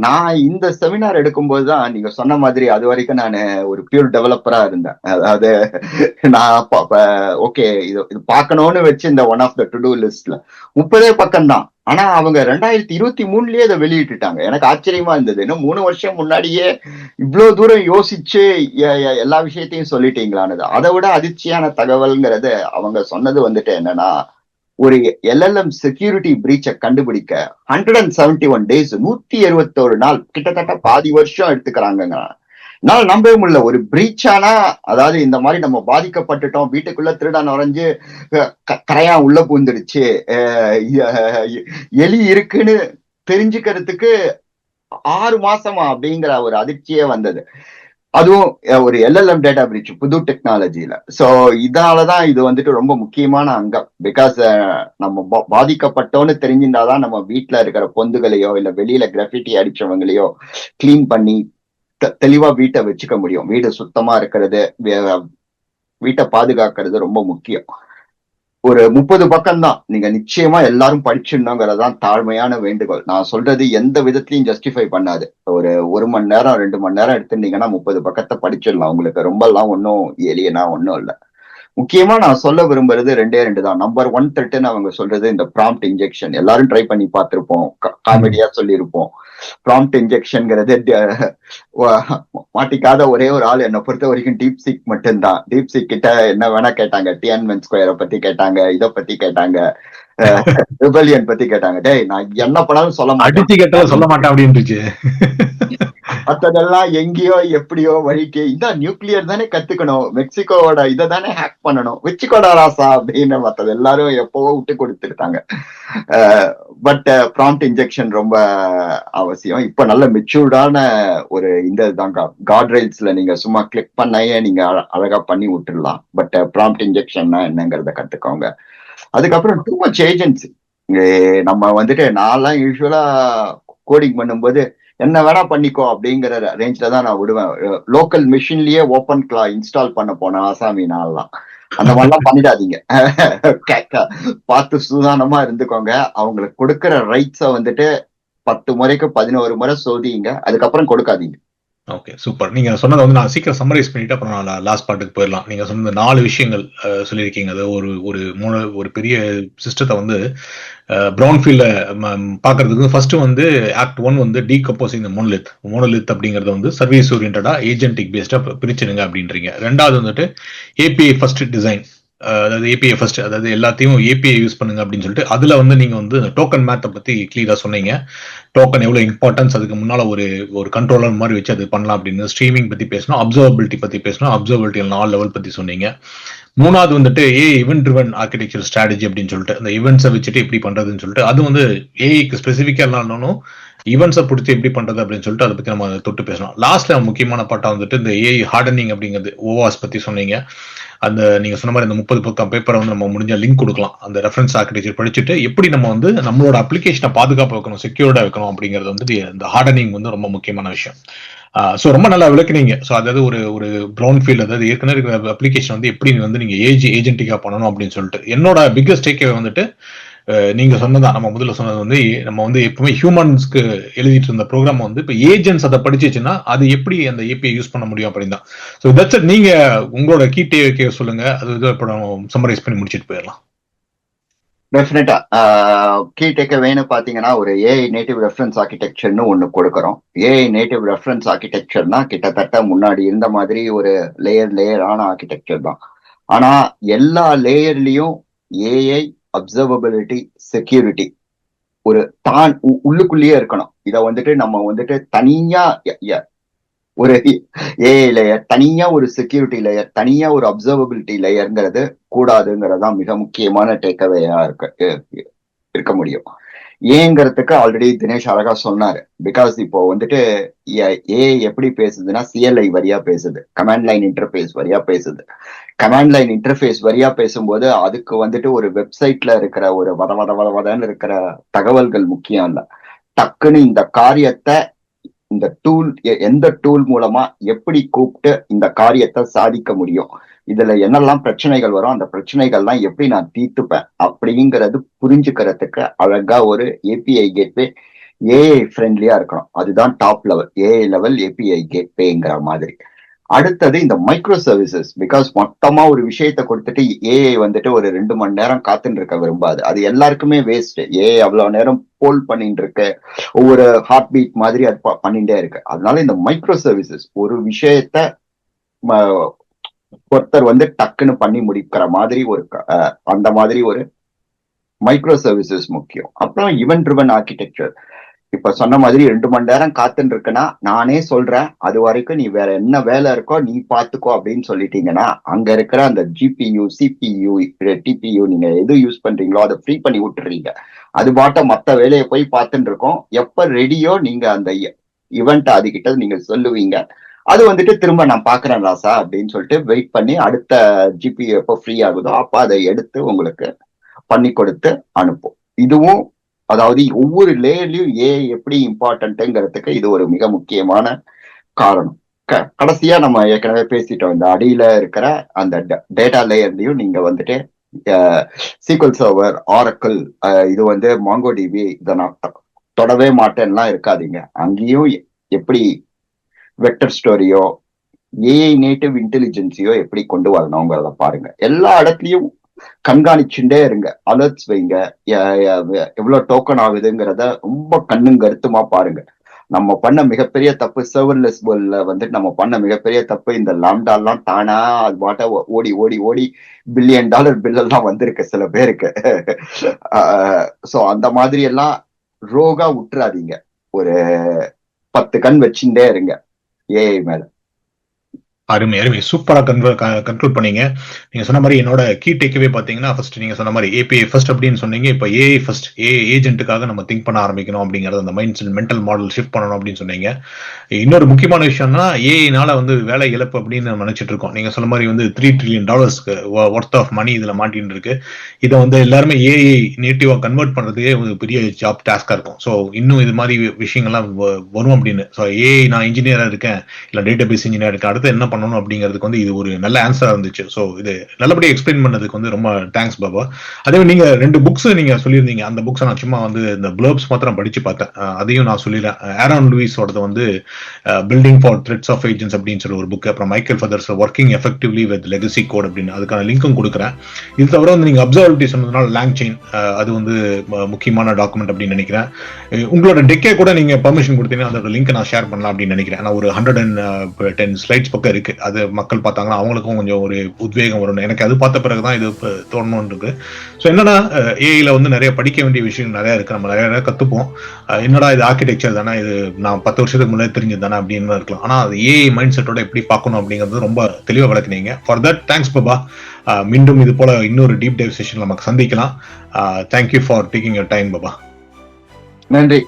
நான் இந்த செமினார் எடுக்கும்போதுதான் நீங்க சொன்ன மாதிரி அது வரைக்கும் நான் ஒரு பியூர் டெவலப்பரா இருந்தேன். அதாவது நான் ஓகே இது பார்க்கணும்னு வச்சு இந்த one of the to do லிஸ்ட்ல 30 பக்கம் தான். ஆனா அவங்க 2023லயே இதை வெளியிட்டுட்டாங்க. எனக்கு ஆச்சரியமா இருந்தது, இன்னும் 3 வருஷம் முன்னாடியே இவ்வளவு தூரம் யோசிச்சு எல்லா விஷயத்தையும் சொல்லிட்டீங்களான்னு. அதை விட அதிர்ச்சியான தகவல்ங்கிறது அவங்க சொன்னது வந்துட்டு என்னன்னா, ஒரு எல்எல்எம் செக்யூரிட்டி பிரீச்சை கண்டுபிடிக்க 171 days, 171 நாள், கிட்டத்தட்ட பாதி வருஷம் எடுத்துக்கிறாங்க. என்னால் நம்பவே முடியல. ஒரு பிரீச்சானா, அதாவது இந்த மாதிரி நம்ம பாதிக்கப்பட்டுட்டோம், வீட்டுக்குள்ள திருடன் நுழைஞ்சு கரையா உள்ள பூந்துடுச்சு, எலி இருக்குன்னு தெரிஞ்சுக்கிறதுக்கு 6 மாசமா அப்படிங்கிற ஒரு அதிர்ச்சியே வந்தது. அதுவும் ஒரு எல்எல்எம் டேட்டா பிரீச், புது டெக்னாலஜியில. சோ இதனாலதான் இது வந்துட்டு ரொம்ப முக்கியமான அங்கம். பிகாஸ் நம்ம பாதிக்கப்பட்டோன்னு தெரிஞ்சிருந்தாதான் நம்ம வீட்டுல இருக்கிற பொந்துகளையோ இல்ல வெளியில கிராஃபிட்டி அடிச்சவங்களையோ கிளீன் பண்ணி தெளிவா வீட்டை வச்சுக்க முடியும். வீடு சுத்தமா இருக்கிறது, வீட்டை பாதுகாக்கிறது ரொம்ப முக்கியம். ஒரு 30 பக்கம் தான். நீங்க நிச்சயமா எல்லாரும் படிச்சிடணுங்கிறதான் தாழ்மையான வேண்டுகோள். நான் சொல்றது எந்த விதத்திலையும் ஜஸ்டிஃபை பண்ணாது. ஒரு மணி நேரம் 2 மணி நேரம் எடுத்துட்டீங்கன்னா 30 பக்கத்தை படிச்சிடலாம். உங்களுக்கு ரொம்ப எல்லாம் ஒன்றும் எளியனா ஒன்றும் இல்லை. முக்கியமா நான் சொல்ல விரும்புறது 2 தான். நம்பர் 1 த்ரெட்னு அவங்க சொல்றது இந்த ப்ராம்ப்ட் இன்ஜெக்ஷன். எல்லாரும் ட்ரை பண்ணி பார்த்திருப்போம், காமெடியா சொல்லியிருப்போம். ப்ராம்ப்ட் இன்ஜெக்ஷன்ங்கிறது மாட்டிக்காத ஒரே ஒரு ஆள் என்னை பொறுத்த வரைக்கும் டீப் சீக் மட்டும்தான். டீப் சீக் கிட்ட என்ன வேணா கேட்டாங்க, டியன்மென் ஸ்கொயரை பத்தி கேட்டாங்க, இதை பத்தி கேட்டாங்க, ரிபல்லியன் பத்தி கேட்டாங்க. டேய் நான் என்ன பண்ணாலும் சொல்ல மாட்டேன், அடிச்சு கேட்டாலும் சொல்ல மாட்டேன் அப்படின்னுச்சு. மத்ததெல்லாம் எங்கேயோ எப்படியோ வழிக்கு இதான் நியூக்ளியர் தானே கத்துக்கணும், மெக்சிகோவோட இதை தானே ஹேக் பண்ணணும், வச்சுக்கோடா ராசா அப்படின்னு மத்தது எல்லாரும் எப்பவோ விட்டு கொடுத்துருக்காங்க. பட் ப்ராம்ப்ட் இன்ஜெக்ஷன் ரொம்ப அவசியம். இப்ப நல்ல மெச்சூர்டான ஒரு இந்த இதுதான் கார்ட் ரெயில்ஸ்ல நீங்க சும்மா கிளிக் பண்ணையே நீங்க அழகா பண்ணி விட்டுடலாம். பட் ப்ராம்ப்ட் இன்ஜெக்ஷன்னா என்னங்கிறத கத்துக்கோங்க. அதுக்கப்புறம் டூ மச் ஏஜென்சி. நம்ம வந்துட்டு நான்லாம் யூஸ்வலா கோடிங் பண்ணும்போது என்ன வேணா பண்ணிக்கோ அப்படிங்கிற ரேஞ்சில தான் நான் விடுவேன். லோக்கல் மிஷின்லயே ஓப்பன் கிளா இன்ஸ்டால் பண்ண போன ஆசாமி நான்லாம். அந்த மாதிரிலாம் பண்ணிடாதீங்க. பார்த்து சூதானமா இருந்துக்கோங்க. அவங்களுக்கு கொடுக்கிற ரைட்ஸை வந்துட்டு 10 முறைக்கு 11 முறை சோதிங்க, அதுக்கப்புறம் கொடுக்காதீங்க. Okay, super. நீங்க சொன்னதை வந்து நான் சீக்கிரம் சம்மரைஸ் பண்ணிட்டு அப்புறம் நான் லாஸ்ட் பார்ட்டுக்கு போயிடலாம். நீங்க சொன்ன 4 விஷயங்கள் சொல்லியிருக்கீங்க. அது ஒரு பெரிய சிஸ்டத்தை வந்து ப்ரௌன் ஃபீல்ட பாக்குறதுக்கு ஃபர்ஸ்ட் வந்து ஆக்ட் 1 வந்து டீகம்போசிங் த மோனோலித் அப்படிங்கறத வந்து சர்வீஸ் ஓரியன்டா ஏஜென்டிக் பேஸ்டா பிரிச்சிருங்க அப்படின்றீங்க. ரெண்டாவது வந்துட்டு ஏபிஐ ஃபர்ஸ்ட் டிசைன், அதாவது ஏபிஐ ஃபர்ஸ்ட், அதாவது எல்லாத்தையும் ஏபிஐ யூஸ் பண்ணுங்க அப்படின்னு சொல்லிட்டு அதுல வந்து நீங்க வந்து டோக்கன் மேத்தை பத்தி கிளியரா சொன்னீங்க. டோக்கன் எவ்வளவு இம்பார்ட்டன்ஸ், அதுக்கு முன்னால ஒரு கண்ட்ரோலர் மாதிரி வச்சு அது பண்ணலாம் அப்படின்னு. ஸ்ட்ரீமிங் பத்தி பேசணும், அப்சர்வபிலிட்டி பத்தி பேசணும், அப்சர்வபிலிட்டி 4 லெவல் பத்தி சொன்னீங்க. மூணாவது வந்துட்டு ஈவென்ட் ட்ரிவன் ஆர்கிடெக்சர் ஸ்ட்ராட்டஜி அப்படின்னு சொல்லிட்டு அந்த ஈவெண்ட்ஸை வச்சுட்டு எப்படி பண்றதுன்னு சொல்லிட்டு அது வந்து ஏஐக்கு ஸ்பெசிஃபிக்கா இல்லைனாலும் ஈவெண்ட்ஸை பிடிச்சி எப்படி பண்றது அப்படின்னு சொல்லிட்டு அதை பத்தி நம்ம தொட்டு பேசணும். லாஸ்ட்ல முக்கியமான பாட்டா வந்துட்டு இந்த ஏஐ ஹார்டனிங் அப்படிங்கிறது ஓவாஸ் பத்தி சொன்னீங்க. அந்த நீங்க சொன்ன மாதிரி அந்த 30 பக்கம் பேப்பரை வந்து நம்ம முடிஞ்ச லிங்க் கொடுக்கலாம். அந்த ரெஃபரன்ஸ் ஆர்கிடெக்சர் படிச்சுட்டு எப்படி நம்ம வந்து நம்மளோட அப்ளிகேஷனை பாதுகாப்பு வைக்கணும், செக்யூர்டா வைக்கணும் அப்படிங்கிறது வந்து இந்த ஹார்டனிங் வந்து ரொம்ப முக்கியமான விஷயம். ஸோ ரொம்ப நல்லா விளக்குனீங்க. ஸோ அதாவது ஒரு ப்ரௌன் ஃபீல்ட், அதாவது ஏற்கனவே இருக்கிற அப்ளிகேஷன் வந்து எப்படி வந்து நீங்க ஏஜென்டிக்கா பண்ணணும் அப்படின்னு சொல்லிட்டு. என்னோட பிக்கஸ்ட் டேக்அவே வந்துட்டு நீங்க சொன்னதான், நம்ம முதல்ல சொன்னது வந்து நம்ம வந்து எப்பவுமே ஹியூமன்ஸ்க்கு எழுதிட்டு இருந்த ப்ரோக்ராம் வந்து இப்போ ஏஜென்ட்ஸ் அதை படிச்சுச்சுன்னா அது எப்படி அந்த ஏபிஐ யூஸ் பண்ண முடியும் அப்படின்னு தான். So that's it. நீங்க உங்களோட கீ டேக்அவே சொல்லுங்க, அது இது இப்போ சம்மரைஸ் பண்ணி முடிச்சுட்டு போயிடலாம். டெஃபினட்டா கீ டேக்அவேன்னு பாத்தீங்கன்னா ஒரு ஏஐ நேட்டிவ் ரெஃபரன்ஸ் ஆர்கிடெக்சர்னு ஒண்ணு கொடுக்கறோம். ஏஐ நேட்டிவ் ரெஃபரன்ஸ் ஆர்கிடெக்சர்னா கிட்டத்தட்ட முன்னாடி இருந்த மாதிரி ஒரு லேயரான ஆர்கிடெக்சர் தான். ஆனா எல்லா லேயர்லயும் ஏஐ, அப்சர்வபிலிட்டி, செக்யூரிட்டி ஒரு உள்ளுக்குள்ளேயே இருக்கணும். இத வந்துட்டு நம்ம வந்துட்டு தனியா ஒரு ஏஐ லேயர், தனியா ஒரு செக்யூரிட்டி லேயர், தனியா ஒரு அப்சர்வபிலிட்டி லேயர்ங்கிறது கூடாதுங்கிறதான் மிக முக்கியமான டேக்அவேயா இருக்க முடியும். ஏங்கிறதுக்கு ஆல்ரெடி தினேஷ் அழகா சொன்னாரு. பிகாஸ் இப்போ வந்துட்டு ஏஐ எப்படி பேசுதுன்னா சிஎல்ஐ வரியா பேசுது, கமாண்ட் லைன் இன்டர்ஃபேஸ் வரியா பேசுது. கமாண்ட் லைன் இன்டர்ஃபேஸ் வரியா பேசும்போது அதுக்கு வந்துட்டு ஒரு வெப்சைட்ல இருக்கிற ஒரு வதன்னு இருக்கிற தகவல்கள் முக்கியம் இல்ல. டக்குன்னு இந்த காரியத்தை இந்த டூல், எந்த டூல் மூலமா எப்படி கூப்பிட்டு இந்த காரியத்தை சாதிக்க முடியும், இதுல என்னெல்லாம் பிரச்சனைகள் வரும், அந்த பிரச்சனைகள்லாம் எப்படி நான் தீர்த்துப்பேன் அப்படிங்கிறது புரிஞ்சுக்கிறதுக்கு அழகா ஒரு ஏபிஐ கேட்வே ஏஐ ஃப்ரெண்ட்லியா இருக்கணும். அதுதான் top level AI level API கேட்வேங்கிற மாதிரி. அடுத்தது இந்த மைக்ரோ சர்வீசஸ். பிகாஸ் மொத்தமா ஒரு விஷயத்த கொடுத்துட்டு ஏஐ வந்துட்டு ஒரு 2 மணி நேரம் காத்துன்னு இருக்க விரும்பாது. அது எல்லாருக்குமே வேஸ்ட். ஏஐ அவ்வளவு நேரம் போல் பண்ணிட்டு இருக்கு, ஒவ்வொரு ஹார்ட் பீட் மாதிரி அது பண்ணிட்டே இருக்கு. அதனால இந்த மைக்ரோ சர்வீசஸ் ஒரு விஷயத்த ஒருத்தர் வந்து டக்குன்னு பண்ணி முடிக்கிற மாதிரி அந்த மாதிரி ஒரு மைக்ரோ சர்வீசஸ் முக்கியம். அப்புறம் ஈவென்ட் ட்ரிவன் ஆர்கிடெக்சர். இப்ப சொன்ன மாதிரி 2 மணி நேரம் காத்துன்னு இருக்குன்னா நானே சொல்றேன், அது வரைக்கும் நீ வேற என்ன வேலை இருக்கோ நீ பாத்துக்கோ அப்படின்னு சொல்லிட்டீங்கன்னா அங்க இருக்கிற அந்த ஜிபியு, சிபியு, டிபியு நீங்க எது யூஸ் பண்றீங்களோ அதை ஃப்ரீ பண்ணி விட்டுறீங்க. அது பாட்ட மத்த வேலையை போய் பார்த்துட்டு இருக்கோம். எப்ப ரெடியோ நீங்க அந்த இவெண்ட் அதுகிட்ட நீங்க சொல்லுவீங்க, அது வந்துட்டு திரும்ப நான் பாக்குறேன் ராசா அப்படின்னு சொல்லிட்டு வெயிட் பண்ணி அடுத்த ஜிபியு எப்போ ஃப்ரீ ஆகுதோ அப்ப அதை எடுத்து உங்களுக்கு பண்ணி கொடுத்து அனுப்பும். இதுவும் அதாவது ஒவ்வொரு லேயர்லயும் ஏஐ எப்படி இம்பார்ட்டன்ட்ங்கிறதுக்கு இது ஒரு மிக முக்கியமான காரணம். கடைசியா நம்ம ஏற்கனவே பேசிட்டோம், இந்த அடியில இருக்கிற அந்த டேட்டா லேயர்லயும் நீங்க வந்துட்டு சீக்வல் சர்வர், ஆரக்கிள், இது வந்து மாங்கோடிபி, இதை நான் தொடவே மாட்டேன்லாம் இருக்காதீங்க. அங்கேயும் எப்படி வெக்டர் ஸ்டோரியோ ஏஐ நேட்டிவ் இன்டெலிஜென்ஸையோ எப்படி கொண்டு வரணுங்கிறத பாருங்க. எல்லா இடத்துலயும் கண்காணிச்சுட்டே இருங்க, அலர்ட்ஸ் வைங்க, எவ்வளவு டோக்கன் ஆகுதுங்கிறத ரொம்ப கண்ணும் கருத்துமா பாருங்க. நம்ம பண்ண மிகப்பெரிய தப்பு சர்வர்லெஸ் வேர்ல்ட்ல வந்துட்டு நம்ம பண்ண மிகப்பெரிய தப்பு இந்த லாம்டாலாம் தானா அது பாட்ட ஓடி ஓடி ஓடி $1 பில்லியன் பில்லெல்லாம் வந்திருக்கு சில பேருக்கு. ஸோ அந்த மாதிரி எல்லாம் ரோகா விட்டுறாதீங்க. ஒரு 10 கண் வச்சுட்டே இருங்க ஏஐ மேல. அருமை அருமை, சூப்பரா கன்க்ளூட் பண்ணீங்க. நீங்க சொன்ன மாதிரி என்னோட கீ டேக்அவே பாத்தீங்கன்னா, ஃபர்ஸ்ட் நீங்க சொன்ன மாதிரி ஏபிஐ ஃபர்ஸ்ட் அப்படின்னு சொன்னீங்க. இப்போ ஏஐ ஃபர்ஸ்ட், ஏஐ ஏஜென்ட்டுக்காக நம்ம திங்க் பண்ண ஆரம்பிக்கணும் அப்படிங்கறது, அந்த மென்டல் மாடல் ஷிஃப்ட் பண்ணணும் அப்படின்னு சொன்னீங்க. இன்னொரு முக்கியமான விஷயம்னா, ஏஐனால வந்து வேலை இழப்பு அப்படின்னு நம்ம நினைச்சிட்டு இருக்கோம். நீங்க சொன்ன மாதிரி வந்து $3 trillion ஒர்த் ஆஃப் மணி இதுல மாட்டின்னு இருக்கு. இதை வந்து எல்லாருமே ஏஐ நேட்டிவா கன்வெர்ட் பண்றதுக்கே ஒரு பெரிய ஜாப் டாஸ்கா இருக்கும். ஸோ இன்னும் இது மாதிரி விஷயங்கள்லாம் வரும் அப்படின்னு. ஸோ ஏஐ நான் இன்ஜினியரா இருக்கேன், இல்ல டேட்டா பேஸ் இன்ஜினியர் இருக்கேன், அடுத்து என்ன பண்ணணும் அப்படிங்கிறதுக்கு வந்து இது ஒரு நல்ல ஆன்சரா இருந்துச்சு. ஸோ இது நல்லபடியா எக்ஸ்பிளைன் பண்ணதுக்கு வந்து ரொம்ப தேங்க்ஸ் பாபா. அதே மாதிரி நீங்க 2 புக்ஸ் நீங்க சொல்லியிருந்தீங்க. அந்த புக்ஸ் நான் சும்மா வந்து இந்த ப்ளர்ப்ஸ் மாத்திரம் படிச்சு பார்த்தேன். அதையும் நான் சொல்லிடுறேன். ஆரோன் லூயிஸோடது வந்து building for threads of agents அப்படின்னு சொல்லி ஒரு புக், அப்புறம் Michael Feathers working effectively with legacy code அப்படின்னு, அதுக்கான லிங்க்கும் கொடுக்குறேன். இது தவிர வந்து நீங்க அப்சர்வபிலிட்டி சொன்னதுனால லாங் செயின், அது வந்து முக்கியமான டாக்குமெண்ட் அப்படின்னு நினைக்கிறேன். உங்களோட டெக்கே கூட நீங்க பெர்மிஷன் கொடுத்தீங்கன்னா அதோட லிங்க் நான் ஷேர் பண்ணலாம் அப்படின்னு நினைக்கிறேன். நான் ஒரு 110 ஸ்லைட்ஸ் பக்கம் இருக்கு. அது மக்கள் பார்த்தாங்கன்னா அவங்களுக்கும் கொஞ்சம் ஒரு உத்வேகம் வரும். எனக்கு அது பார்த்த பிறகுதான் இது தோணணும் இருக்கு. ஸோ என்னன்னா, ஏஐல வந்து நிறைய படிக்க வேண்டிய விஷயம் நிறைய இருக்கு. நம்ம நிறைய கத்துப்போம். என்னடா இது ஆர்கிடெக்சர் தானே, இது நான் 10 வருஷத்துக்கு முன்னாடி தெரிஞ்சது தானே அப்படின்னு இருக்கலாம். ஆனா அது ஏஐ மைண்ட் செட்டோட எப்படி பார்க்கணும் அப்படிங்கிறது ரொம்ப தெளிவாக விளக்குனீங்க. For that thanks Baba. மீண்டும் இது போல இன்னொரு டீப் டைவ் செஷன் நமக்கு சந்திக்கலாம். Thank you for taking your time Baba. நன்றி.